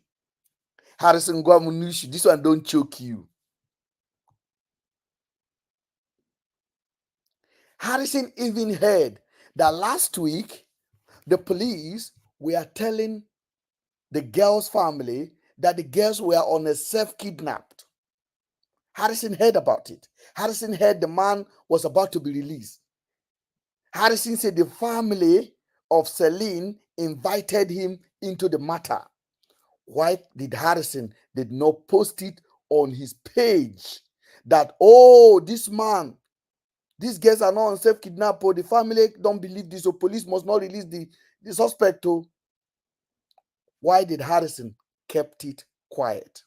Harrison Guamunushu, this one don't choke you. Harrison even heard that last week the police were telling the girl's family that the girls were on a self-kidnapped. Harrison heard about it. Harrison heard the man was about to be released. Harrison said the family of Celine invited him into the matter. Why did Harrison did not post it on his page that, oh, this man, these girls are not on self-kidnap, or the family don't believe this, or police must not release the suspect. Oh, why did Harrison kept it quiet?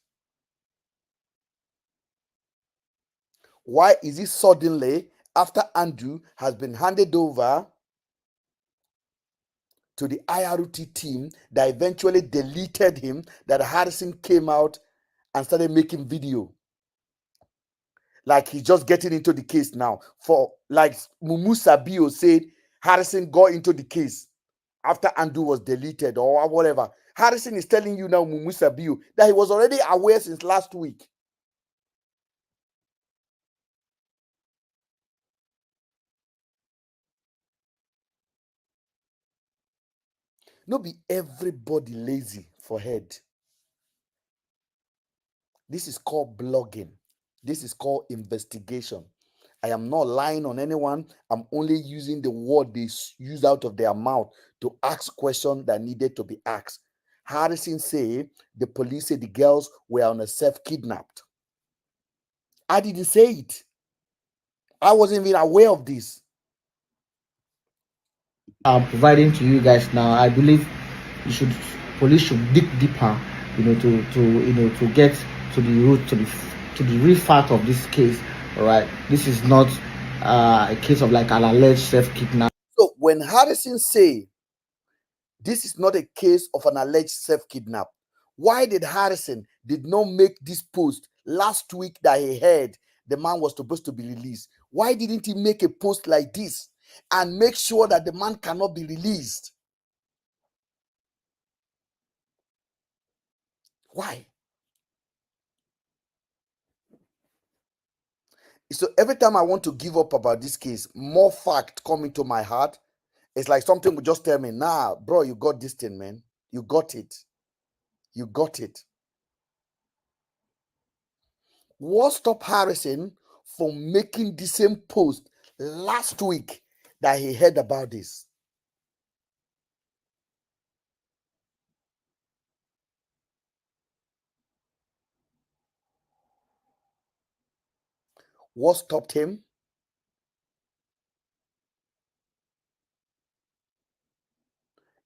Why is it suddenly, after Andrew has been handed over to the IRT team that eventually deleted him, that Harrison came out and started making video? Like he's just getting into the case now. For like Mumu Sabio said, Harrison got into the case after Andrew was deleted or whatever. Harrison is telling you now, Mumu Sabio, that he was already aware since last week. No be everybody lazy for head. This is called blogging. This is called investigation. I am not lying on anyone. I'm only using the word they use out of their mouth to ask questions that needed to be asked. Harrison said the police said the girls were on a self-kidnapped. I didn't say it. I wasn't even aware of this. I'm providing to you guys now. I believe you should police should dig deeper, to get to the root, to the real fact of this case. All right, this is not a case of like an alleged self-kidnap. So when Harrison say this is not a case of an alleged self-kidnap, why did Harrison did not make this post last week that he heard the man was supposed to be released? Why didn't he make a post like this and make sure that the man cannot be released? Why? So every time I want to give up about this case, more fact come into my heart. It's like something would just tell me, nah, bro, you got this thing, man. You got it. You got it. What stopped Harrison from making the same post last week that he heard about this? What stopped him?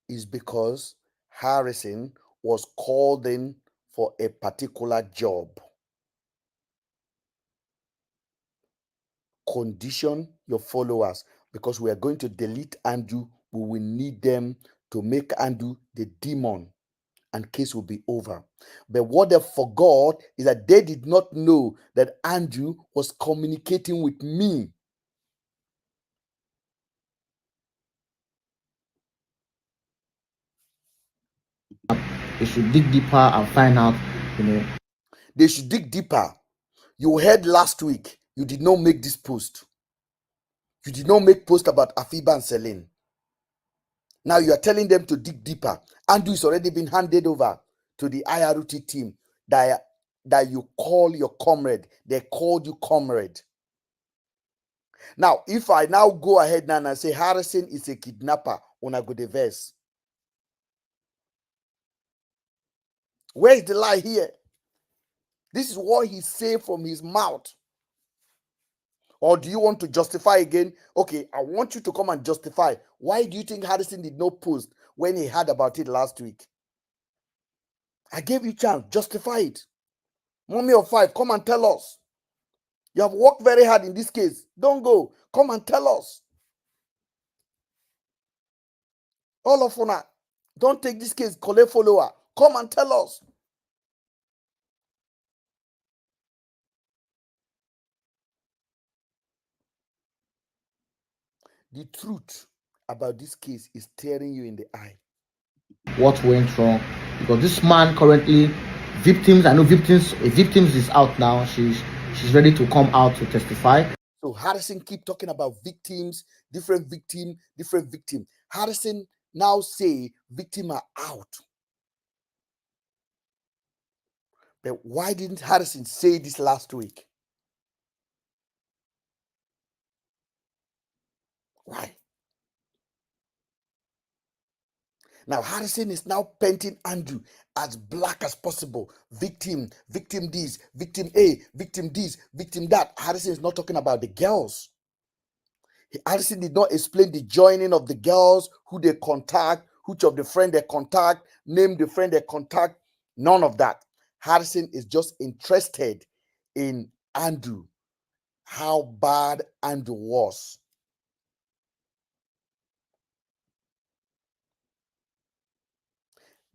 Is because Harrison was called in for a particular job. Condition your followers, because we are going to delete Andrew. We will need them to make Andrew the demon, and case will be over. But what they forgot is that they did not know that Andrew was communicating with me. They should dig deeper and find out, They should dig deeper. You heard last week, you did not make this post. You did not make post about Afiba and Celine. Now you are telling them to dig deeper. Andrew is already been handed over to the IRT team that you call your comrade. They called you comrade. Now, if I now go ahead now and say Harrison is a kidnapper on a good verse, where is the lie here? This is what he said from his mouth. Or do you want to justify again? Okay, I want you to come and justify. Why do you think Harrison did not post when he heard about it last week? I gave you a chance. Justify it. Mommy of five, come and tell us. You have worked very hard in this case. Don't go. Come and tell us. All of una, don't take this case, collect follower. Come and tell us. The truth about this case is staring you in the eye. what went wrong, because this man currently, victims, I know victims is out now. She's ready to come out to testify. So Harrison keep talking about victims, different victim, different victim. Harrison now say victim are out. But why didn't Harrison say this last week? Why? Now, Harrison is now painting Andrew as black as possible. Victim, victim this, victim A, victim this, victim that. Harrison is not talking about the girls. Harrison did not explain the joining of the girls, who they contact, which of the friend they contact, name the friend they contact. None of that. Harrison is just interested in Andrew, how bad Andrew was.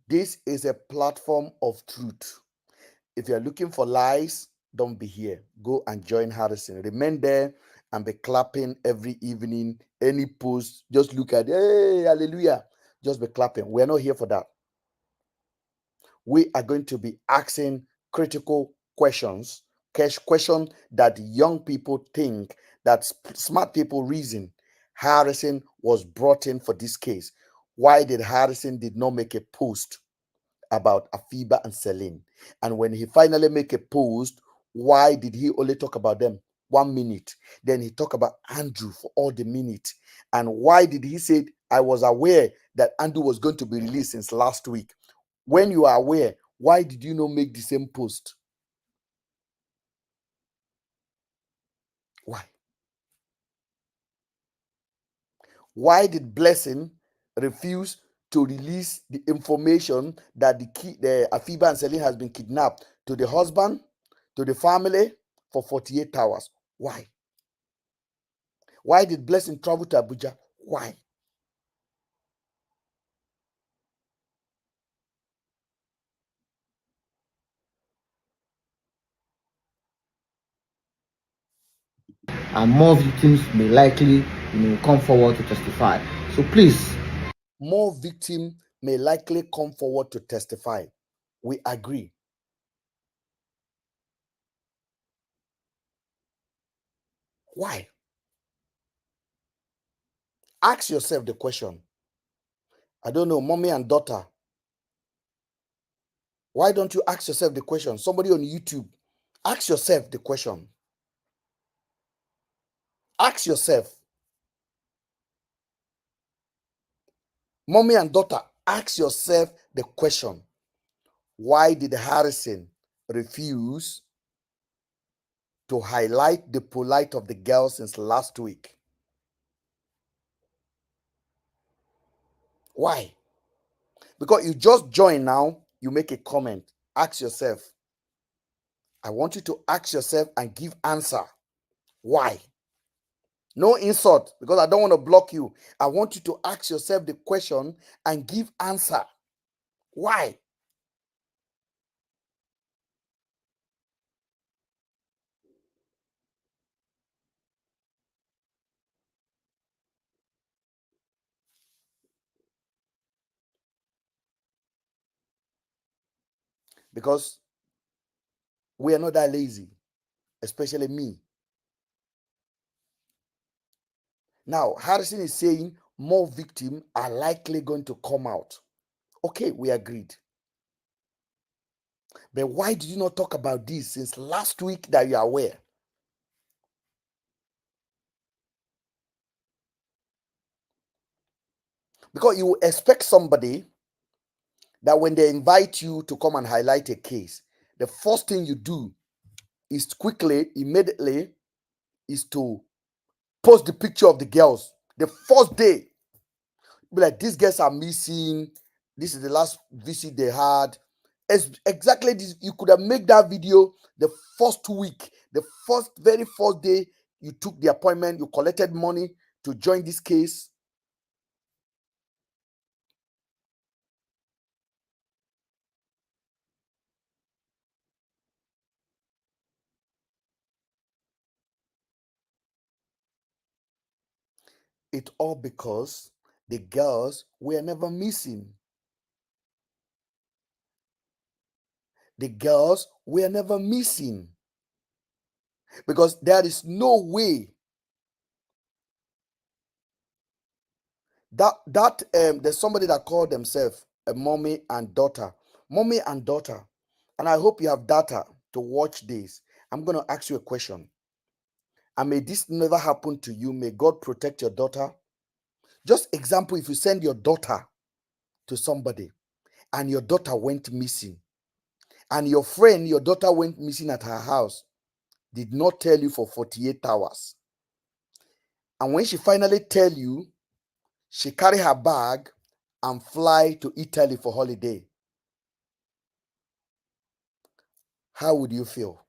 This is a platform of truth. If you're looking for lies, don't be here. Go and join Harrison. Remain there and be clapping every evening. Any post, just look at, hey, hallelujah. Just be clapping. We're not here for that. We are going to be asking critical questions, questions that young people think, that smart people reason. Harrison was brought in for this case. Why did Harrison did not make a post about Afiba and Celine? And when he finally make a post, why did he only talk about them 1 minute? Then he talked about Andrew for all the minute. And why did he say, I was aware that Andrew was going to be released since last week? When you are aware, why did you not make the same post? Why? Why did Blessing refuse to release the information that the Afiba and Celine has been kidnapped to the husband, to the family for 48 hours? Why? Why did Blessing travel to Abuja? Why? And more victims may likely come forward to testify. So please, More victims may likely come forward to testify. We agree. Why? Ask yourself the question. I don't know, mommy and daughter. Why don't you ask yourself the question? Somebody on YouTube, ask yourself the question. Ask yourself. Mommy and daughter, ask yourself the question. Why did Harrison refuse to highlight the polite of the girls since last week? Why? Because you just join now, you make a comment. Ask yourself. I want you to ask yourself and give answer. Why? No insult, because I don't want to block you. I want you to ask yourself the question and give answer. Why? Because we are not that lazy, especially me. Now, Harrison is saying more victims are likely going to come out. Okay, we agreed. But why did you not talk about this since last week that you are aware? Because you expect somebody that when they invite you to come and highlight a case, the first thing you do is quickly, immediately, is to post the picture of the girls. The first day, be like, these girls are missing. This is the last visit they had. It's exactly this. You could have made that video the first week, the very first day you took the appointment, you collected money to join this case. It all because the girls were never missing. The girls were never missing. Because there is no way that there's somebody that called themselves a mommy and daughter. Mommy and daughter. And I hope you have data to watch this. I'm going to ask you a question. And may this never happen to you. May God protect your daughter. Just example, if you send your daughter to somebody and your daughter went missing, and your friend, your daughter went missing at her house, did not tell you for 48 hours. And when she finally tell you, she carry her bag and fly to Italy for holiday. How would you feel?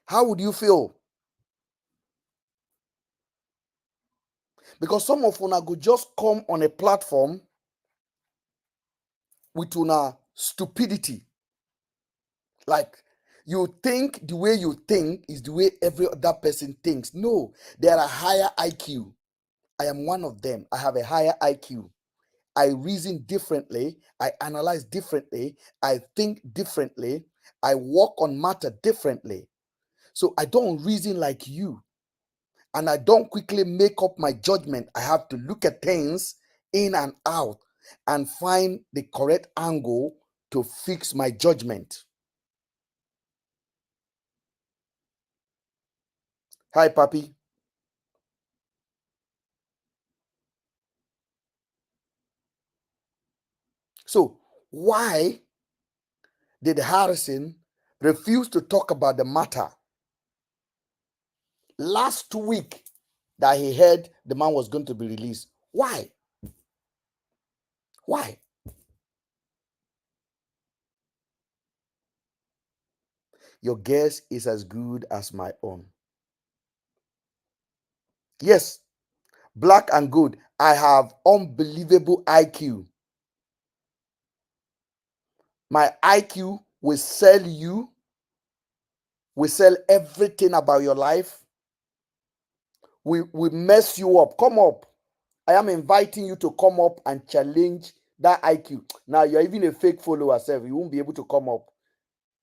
How would you feel? Because some of una go just come on a platform with una stupidity. Like, you think the way you think is the way every other person thinks. No, there are higher IQ. I am one of them. I have a higher IQ. I reason differently. I analyze differently. I think differently. I work on matter differently. So I don't reason like you. And I don't quickly make up my judgment. I have to look at things in and out and find the correct angle to fix my judgment. Hi, Papi. So, why did Harrison refuse to talk about the matter last week that he heard the man was going to be released? Why? Why? Your guess is as good as my own. Yes, black and gold. I have unbelievable IQ. My IQ will sell you, will sell everything about your life. We mess you up. Come up. I am inviting you to come up and challenge that IQ. Now, you're even a fake follower self. You won't be able to come up.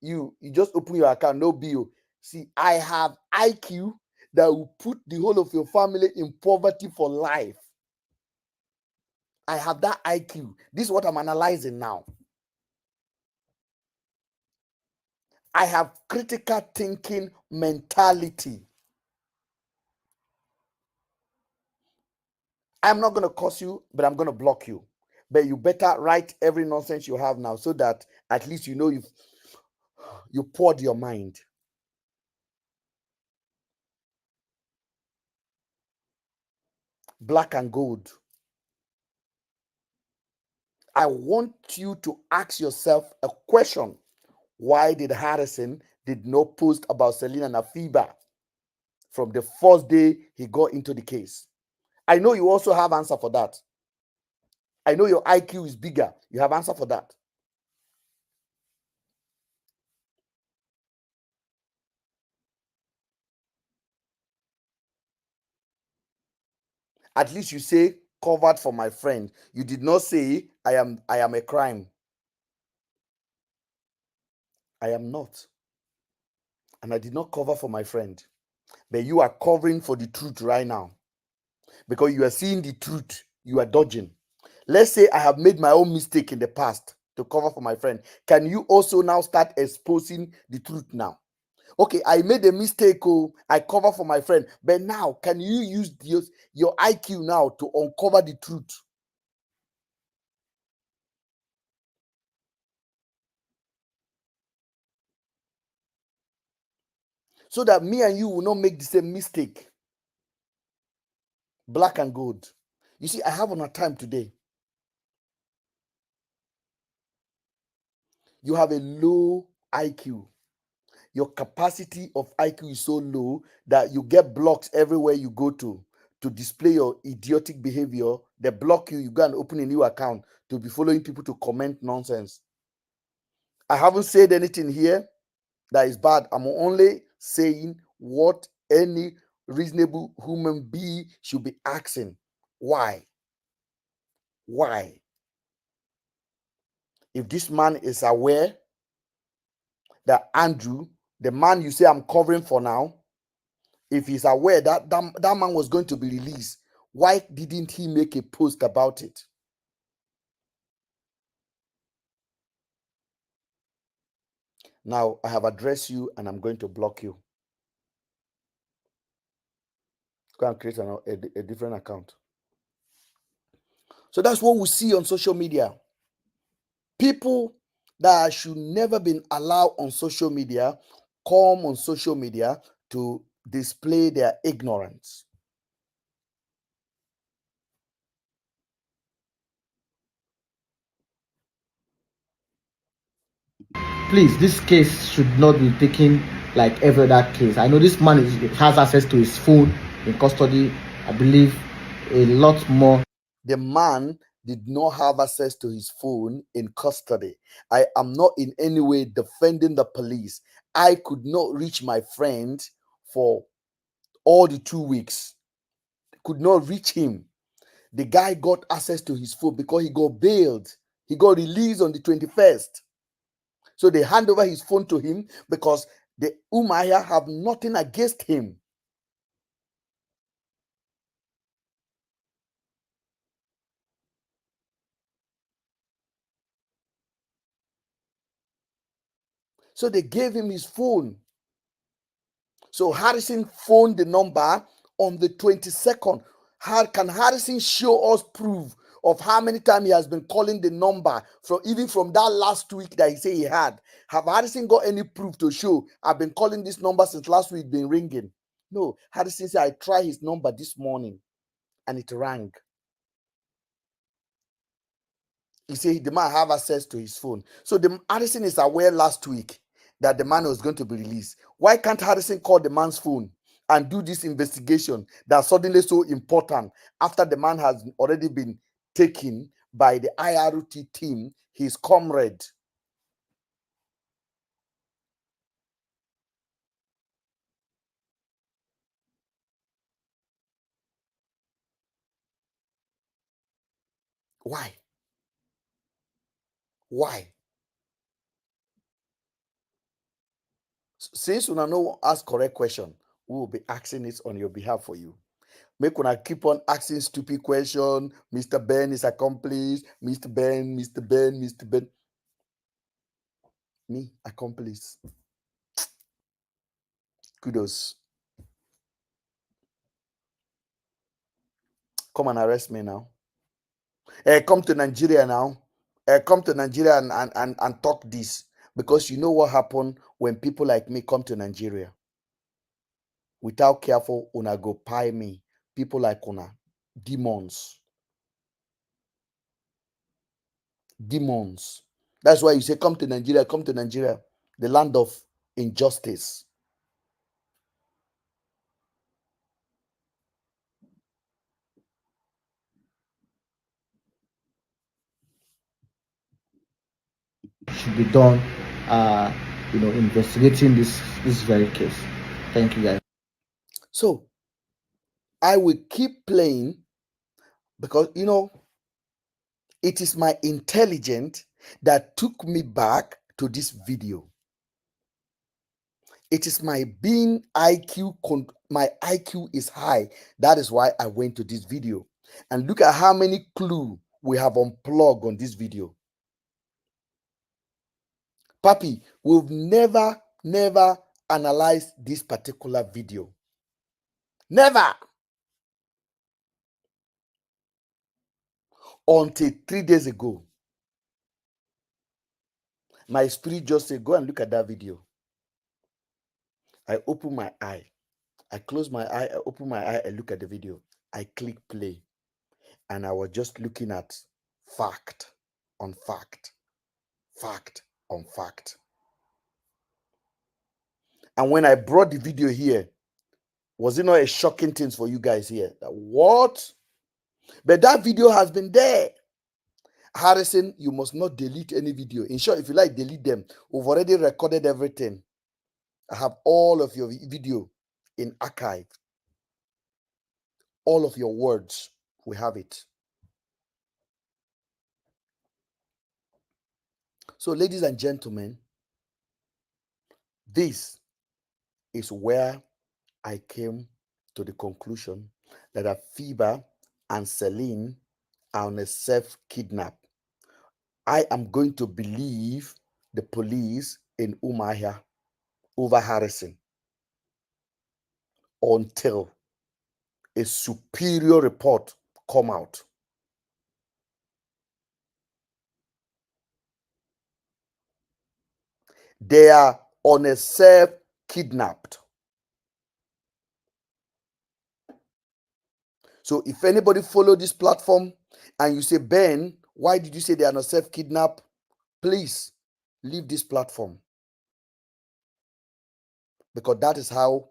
You just open your account, no bill. See, I have IQ that will put the whole of your family in poverty for life. I have that IQ. This is what I'm analyzing now. I have critical thinking mentality. I'm not going to curse you, but I'm going to block you. But you better write every nonsense you have now so that at least you know you poured your mind. Black and gold. I want you to ask yourself a question. Why did Harrison did not post about Celine and Afiba from the first day he got into the case? I know you also have answer for that. I know your IQ is bigger. You have answer for that. At least you say covered for my friend. You did not say I am a crime. I am not. And I did not cover for my friend. But you are covering for the truth right now. Because you are seeing the truth. You are dodging. Let's say I have made my own mistake in the past to cover for my friend. Can you also now start exposing the truth now? Okay, I made a mistake. Oh, I cover for my friend. But now, can you use your IQ now to uncover the truth? So that me and you will not make the same mistake. Black and gold. You see, I have enough time today. You have a low IQ. Your capacity of IQ is so low that you get blocks everywhere you go to display your idiotic behavior. They block you. You go and open a new account to be following people to comment nonsense. I haven't said anything here that is bad. I'm only saying what any reasonable human being should be asking. Why? Why? If this man is aware that Andrew, the man you say I'm covering for now, if he's aware that that man was going to be released, why didn't he make a post about it? Now, I have addressed you and I'm going to block you. Go and create a different account. So that's what we see on social media. People that should never been allowed on social media come on social media to display their ignorance. Please, this case should not be taken like every other case. I know this man has access to his phone in custody. I believe a lot more. The man did not have access to his phone in custody. I am not in any way defending the police. I could not reach my friend for all the 2 weeks. Could not reach him. The guy got access to his phone because he got bailed. He got released on the 21st. So they hand over his phone to him because the Umayyah have nothing against him. So they gave him his phone. So Harrison phoned the number on the 22nd. How can Harrison show us proof of how many times he has been calling the number from even from that last week that he said he had? Have Harrison got any proof to show I've been calling this number since last week, been ringing? No. Harrison said I tried his number this morning and it rang. He said the man have access to his phone. So the Harrison is aware last week that the man was going to be released. Why can't Harrison call the man's phone and do this investigation that's suddenly so important after the man has already been taken by the IRT team, his comrade? Why? Why? Since you know ask correct question, we will be asking it on your behalf for you. Make una keep on asking stupid question. Mr. Ben is accomplice. Mr. Ben, Mr. Ben, Mr. Ben. Me, accomplice. Kudos. Come and arrest me now. Come to Nigeria now. Come to Nigeria and talk this. Because you know what happened when people like me come to Nigeria. Without careful, una go pie me. People like una. Demons. Demons. That's why you say, come to Nigeria, come to Nigeria. The land of injustice. Should be done, investigating this very case. Thank you, guys. So I will keep playing because it is my intelligence that took me back to this video. It is my being IQ, my IQ is high. That is why I went to this video. And look at how many clues we have unplugged on this video. Papi, we've never analyzed this particular video. Never. Until 3 days ago. My spirit just said, go and look at that video. I open my eye. I close my eye, I open my eye, I look at the video. I click play. And I was just looking at fact on fact, fact on fact. And when I brought the video here, was it not a shocking thing for you guys here? What? But that video has been there. Harrison, you must not delete any video. In short, if you like, delete them. We've already recorded everything. I have all of your video in archive. All of your words, we have it. So, ladies and gentlemen, this is where I came to the conclusion that Afiba and Celine are on a self-kidnap. I am going to believe the police in Umayyah over Harrison until a superior report come out. They are on a self-kidnapped. So if anybody follow this platform and you say, Ben, why did you say they are not self-kidnapped? Please leave this platform, because that is how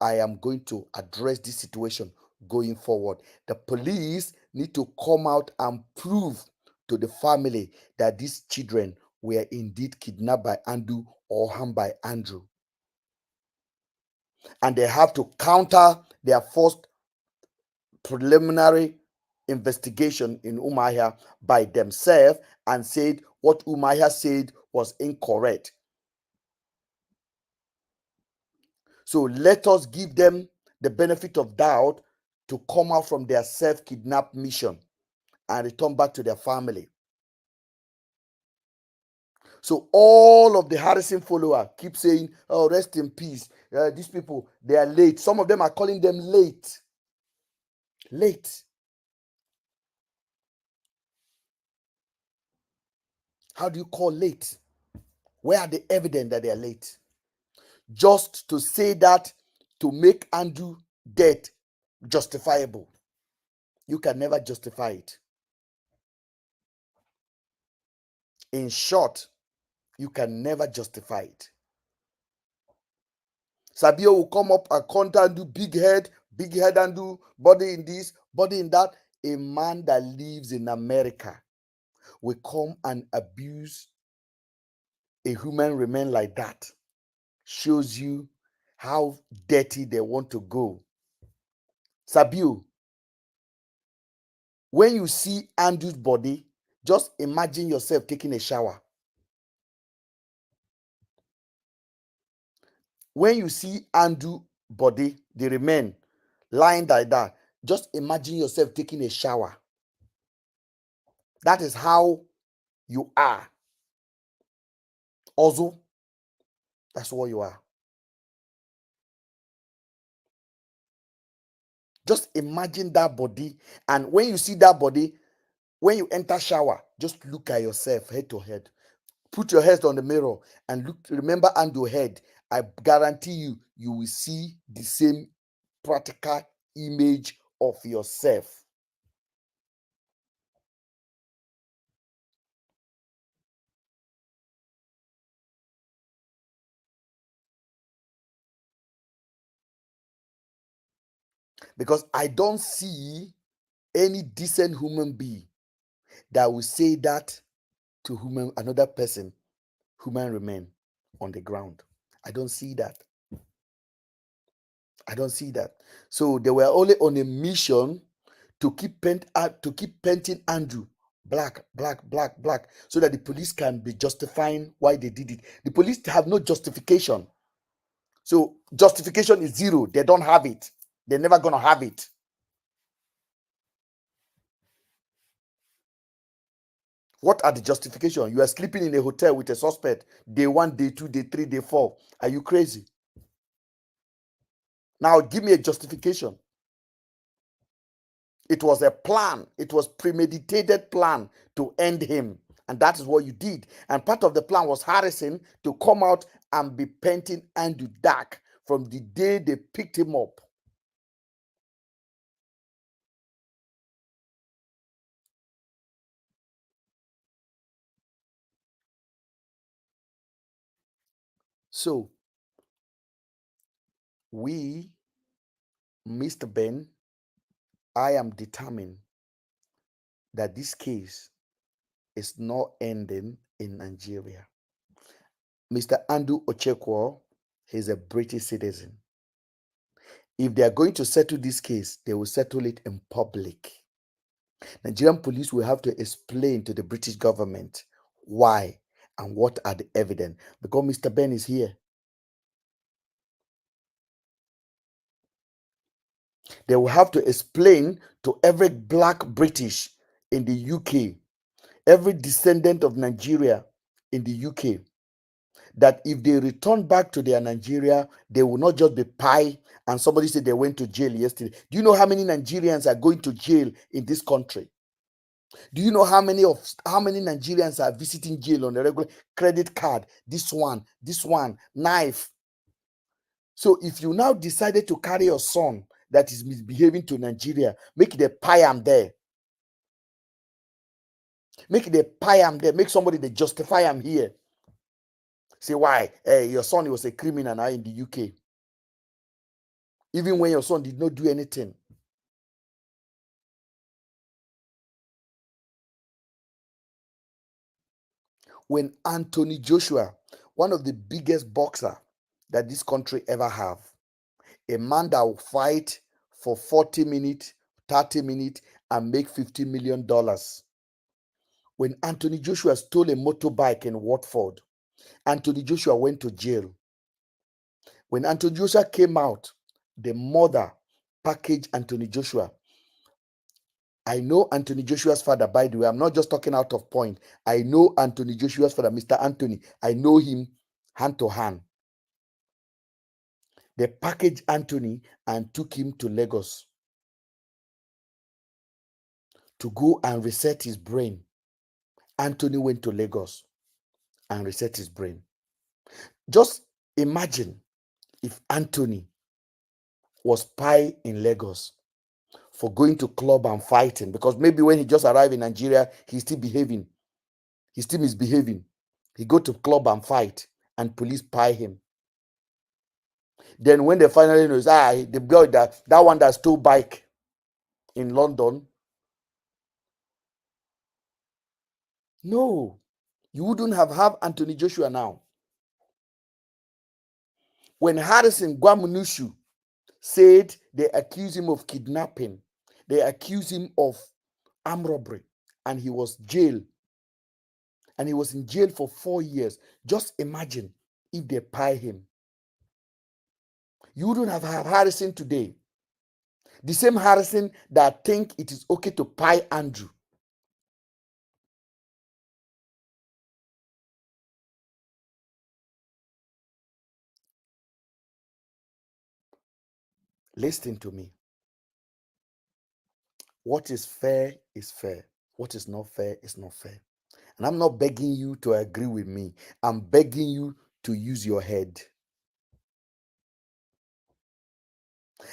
I am going to address this situation going forward. The police need to come out and prove to the family that these children were indeed kidnapped by Andrew or harmed by Andrew. And they have to counter their first preliminary investigation in Umuahia by themselves and said what Umuahia said was incorrect. So let us give them the benefit of doubt to come out from their self-kidnap mission and return back to their family. So all of the Harrison follower keep saying, oh, rest in peace. These people, they are late. Some of them are calling them late. Late. How do you call late? Where are the evidence that they are late? Just to say that to make Andrew dead justifiable. You can never justify it. In short, you can never justify it. Sabio will come up and counter and do big head and do body in this, body in that. A man that lives in America will come and abuse a human remain like that. Shows you how dirty they want to go. Sabio, when you see Andrew's body, just imagine yourself taking a shower. When you see Andrew's body, the remain lying like that, just imagine yourself taking a shower. That is how you are. Also, that's what you are. Just imagine that body, and when you see that body, when you enter shower, just look at yourself head to head. Put your head on the mirror and look. Remember Andrew's head. I guarantee you, you will see the same practical image of yourself. Because I don't see any decent human being that will say that to another person, human remain on the ground. I don't see that. I don't see that. So they were only on a mission to keep painting Andrew black, so that the police can be justifying why they did it. The police have no justification. So justification is zero. They don't have it. They're never gonna have it. What are the justification? You are sleeping in a hotel with a suspect day 1, day 2, day 3, day 4. Are you crazy? Now give me a justification. It was a plan. It was premeditated plan to end him. And that is what you did. And part of the plan was Harrison to come out and be painting Andrew dark from the day they picked him up. So, Mr. Ben, I am determined that this case is not ending in Nigeria. Mr. Andrew Ochekwo is a British citizen. If they are going to settle this case, they will settle it in public. Nigerian police will have to explain to the British government why and what are the evidence, because Mr. Ben is here. They will have to explain to every black British in the UK, every descendant of Nigeria in the UK, that if they return back to their Nigeria, they will not just be pie and somebody said they went to jail yesterday. Do you know how many Nigerians are going to jail in this country? Do you know how many Nigerians are visiting jail on a regular? Credit card, this one, knife. So if you now decided to carry your son that is misbehaving to Nigeria, make it a pie am there. Make it a pie am there. Make somebody they justify am here. Say why? Hey, your son was a criminal now in the UK. Even when your son did not do anything. When Anthony Joshua, one of the biggest boxer that this country ever have, a man that will fight for 40 minutes, 30 minutes, and make $50 million. When Anthony Joshua stole a motorbike in Watford, Anthony Joshua went to jail. When Anthony Joshua came out, the mother packaged Anthony Joshua. I know Anthony Joshua's father, by the way. I'm not just talking out of point. I know Anthony Joshua's father, Mr. Anthony. I know him hand to hand. They packaged Anthony and took him to Lagos to go and reset his brain. Anthony went to Lagos and reset his brain. Just imagine if Anthony was spy in Lagos for going to club and fighting, because maybe when he just arrived in Nigeria, he's still behaving. He's still misbehaving. He go to club and fight and police spy him. Then when they finally know, the boy that one that stole bike in London. No, you wouldn't have Anthony Joshua now. When Harrison Gwamunushu said they accused him of kidnapping, they accused him of armed robbery, and he was jailed. And he was in jail for 4 years. Just imagine if they pie him. You wouldn't have Harrison today. The same Harrison that think it is okay to pie Andrew. Listen to me. What is fair is fair. What is not fair is not fair. And I'm not begging you to agree with me. I'm begging you to use your head.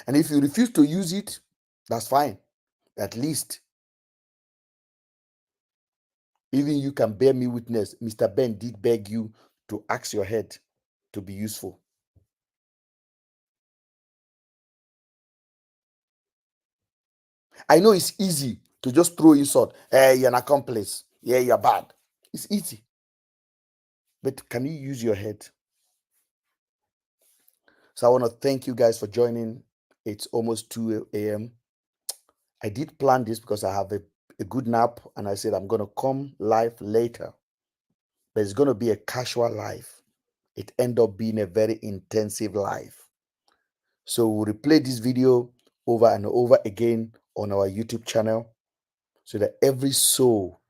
And if you refuse to use it, that's fine. At least, even you can bear me witness. Mr. Ben did beg you to ask your head to be useful. I know it's easy to just throw insult. Hey, you're an accomplice. Yeah, you're bad. It's easy. But can you use your head? So I want to thank you guys for joining. It's almost 2 a.m. I did plan this because I have a good nap, and I said I'm going to come live later. But it's going to be a casual life. It ended up being a very intensive life. So we'll replay this video over and over again on our YouTube channel so that every soul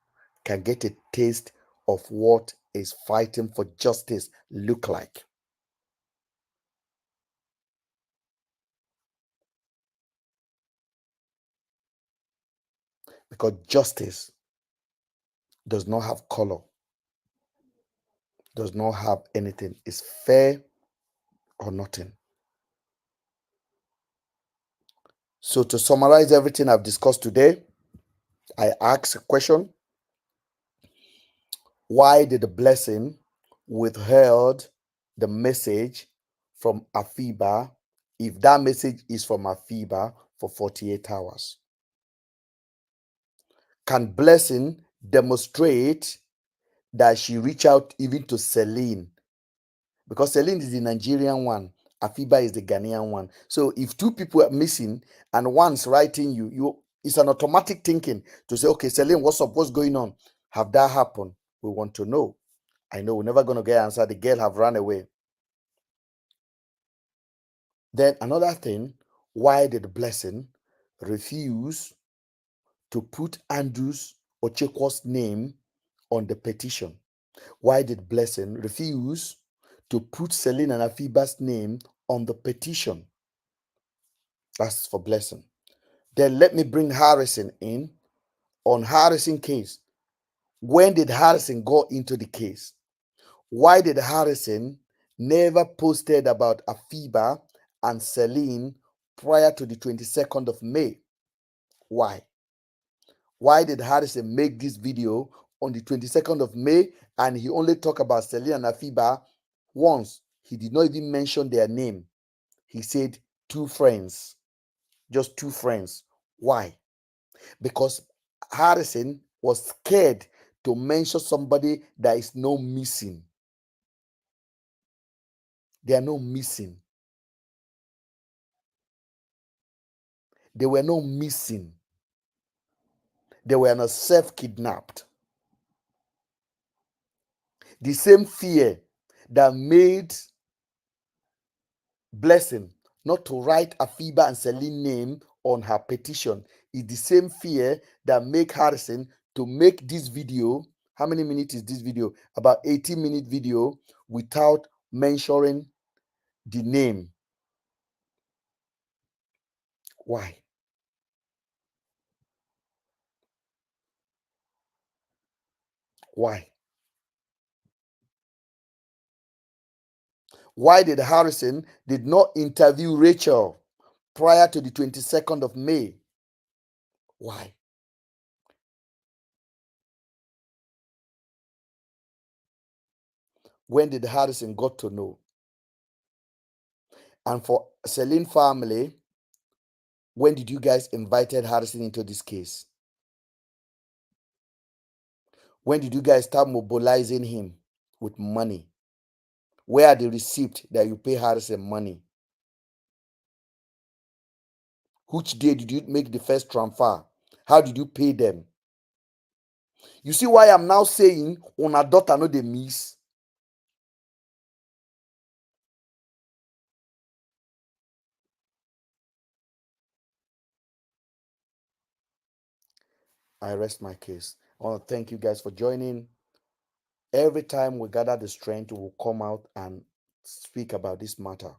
can get a taste of what is fighting for justice look like. Because justice does not have color, does not have anything. It's fair or nothing. So to summarize everything I've discussed today, I asked a question. Why did the blessing withheld the message from Afiba if that message is from Afiba for 48 hours? Can blessing demonstrate that she reached out even to Celine? Because Celine is the Nigerian one, Afiba is the Ghanaian one. So if two people are missing and one's writing you, it's an automatic thinking to say, okay, Celine, what's up? What's going on? Have that happened? We want to know. I know we're never going to get an answer. The girl have run away. Then another thing, why did blessing refuse to put Andrew's Ochekwa's name on the petition? Why did blessing refuse to put Celine and Afiba's name on the petition? That's for blessing. Then let me bring Harrison in on Harrison case. When did Harrison go into the case? Why did Harrison never posted about Afiba and Celine prior to the 22nd of May? Why? Why did Harrison make this video on the 22nd of May and he only talked about Celine and Afiba once? He did not even mention their name. He said 2 friends, just 2 friends. Why? Because Harrison was scared to mention somebody that is no missing. They are no missing. They were not missing. They were not self-kidnapped. The same fear that made Blessing not to write Afiba and Celine name on her petition is the same fear that make Harrison to make this video. How many minutes is this video? About 18-minute video without mentioning the name. Why? Why? Why did Harrison did not interview Rachel prior to the 22nd of May? Why? When did Harrison got to know? And for Celine family, when did you guys invited Harrison into this case? When did you guys start mobilizing him with money? Where are the receipt that you pay Harrison money? Which day did you make the first transfer? How did you pay them? You see why I'm now saying on a daughter no dey miss? I rest my case. I want to thank you guys for joining. Every time we gather the strength, we will come out and speak about this matter.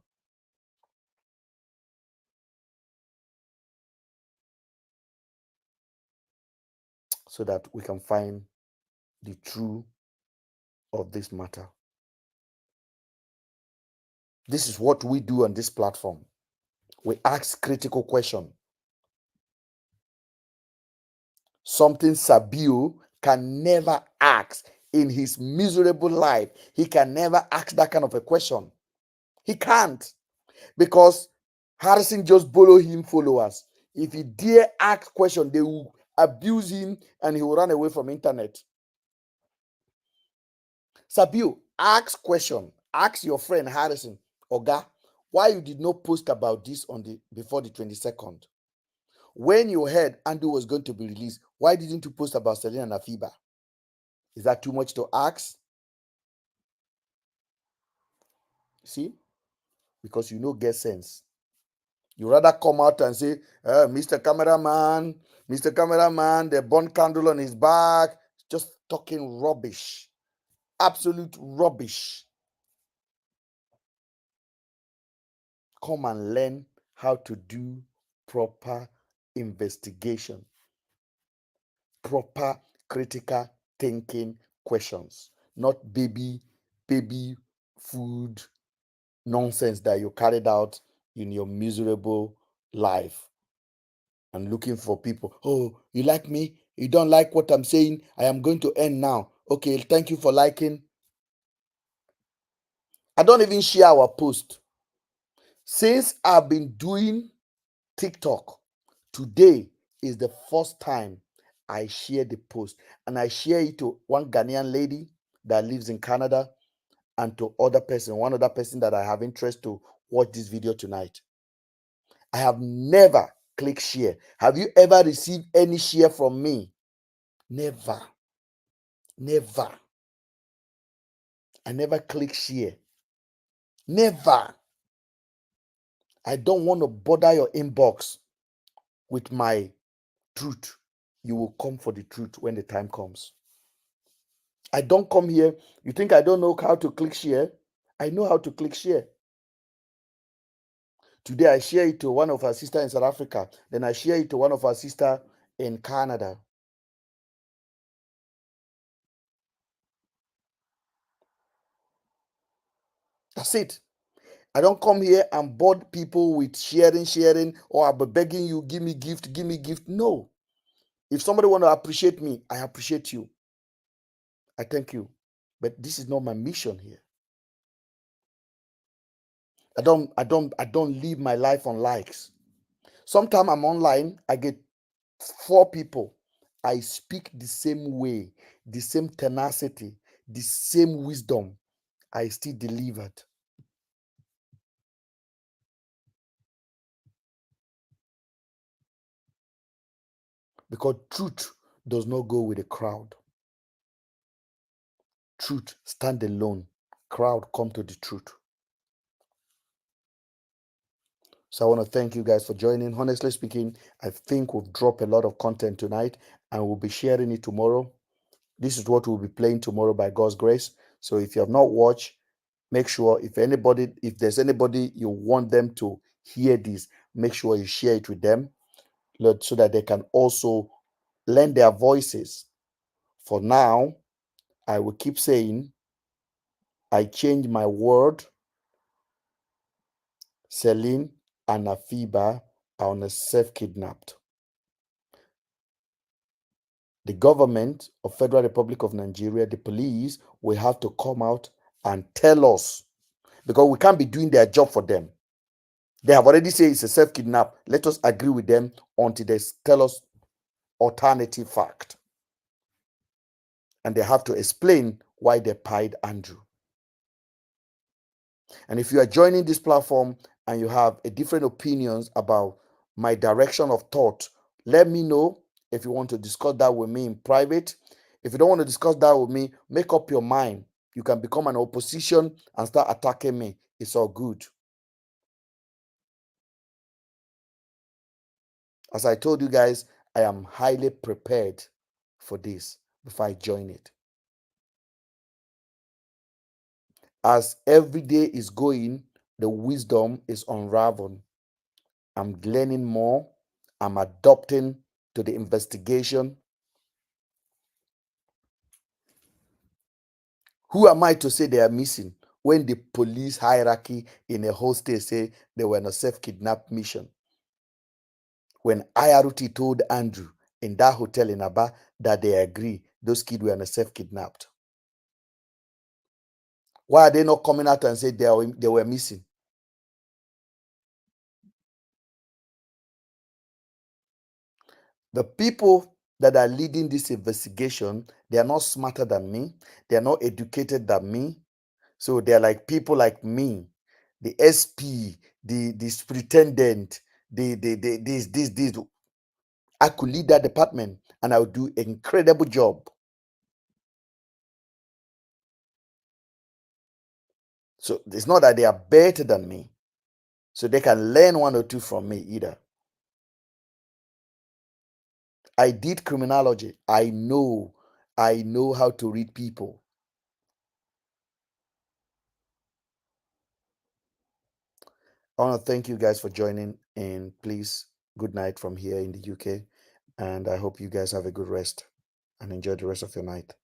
So that we can find the truth of this matter. This is what we do on this platform. We ask critical questions. Something Sabio can never ask in his miserable life. He can never ask that kind of a question. He can't, because Harrison just borrow him followers. If he dare ask question, they will abuse him and he will run away from internet. Sabio, ask question. Ask your friend Harrison, Oga, why you did not post about this on the before the 22nd? When you heard Andrew was going to be released, why didn't you post about Celine and Afiba? Is that too much to ask? See? Because you know get sense. You rather come out and say, Mr. Cameraman, the burnt candle on his back. Just talking rubbish. Absolute rubbish. Come and learn how to do proper investigation. Proper critical thinking questions. Not baby food nonsense that you carried out in your miserable life and looking for people. Oh, you like me? You don't like what I'm saying? I am going to end now. Okay, thank you for liking. I don't even share our post. Since I've been doing TikTok, today is the first time I share the post, and I share it to one Ghanaian lady that lives in Canada and to one other person that I have interest to watch this video tonight. I have never clicked share. Have you ever received any share from me? Never. Never. I never click share. Never. I don't want to bother your inbox with my truth. You will come for the truth when the time comes. I don't come here. You think I don't know how to click share? I know how to click share. Today I share it to one of our sisters in South Africa. Then I share it to one of our sisters in Canada. That's it. I don't come here and board people with sharing, or I'll be begging you, give me gift, give me gift. No. If somebody want to appreciate me, I appreciate you. I thank you. But this is not my mission here. I don't live my life on likes. Sometimes I'm online, I get 4 people. I speak the same way, the same tenacity, the same wisdom. I still delivered. Because truth does not go with a crowd. Truth stand alone. Crowd come to the truth. So I want to thank you guys for joining. Honestly speaking, I think we've dropped a lot of content tonight and we'll be sharing it tomorrow. This is what we'll be playing tomorrow by God's grace. So if you have not watched, make sure if there's anybody you want them to hear this, make sure you share it with them, so that they can also lend their voices. For now, I will keep saying, I change my word. Celine and Afiba are on a self-kidnapped. The government of Federal Republic of Nigeria, the police, will have to come out and tell us, because we can't be doing their job for them. They have already said it's a self-kidnap. Let us agree with them until they tell us alternative fact. And they have to explain why they pied Andrew. And if you are joining this platform and you have a different opinions about my direction of thought, let me know. If you want to discuss that with me in private. If you don't want to discuss that with me, make up your mind. You can become an opposition and start attacking me. It's all good. As I told you guys, I am highly prepared for this before I join it. As every day is going, the wisdom is unraveled. I'm learning more. I'm adopting to the investigation. Who am I to say they are missing when the police hierarchy in a whole state say they were on a self-kidnap mission? When IRT told Andrew in that hotel in Aba that they agree those kids were on a self-kidnapped. Why are they not coming out and say they were missing? The people that are leading this investigation, they are not smarter than me. They are not educated than me. So they're like people like me, the SP, the superintendent, this. I could lead that department and I would do an incredible job. So it's not that they are better than me. So they can learn one or two from me either. I did criminology. I know how to read people. I want to thank you guys for joining, and please, good night from here in the UK. And I hope you guys have a good rest and enjoy the rest of your night.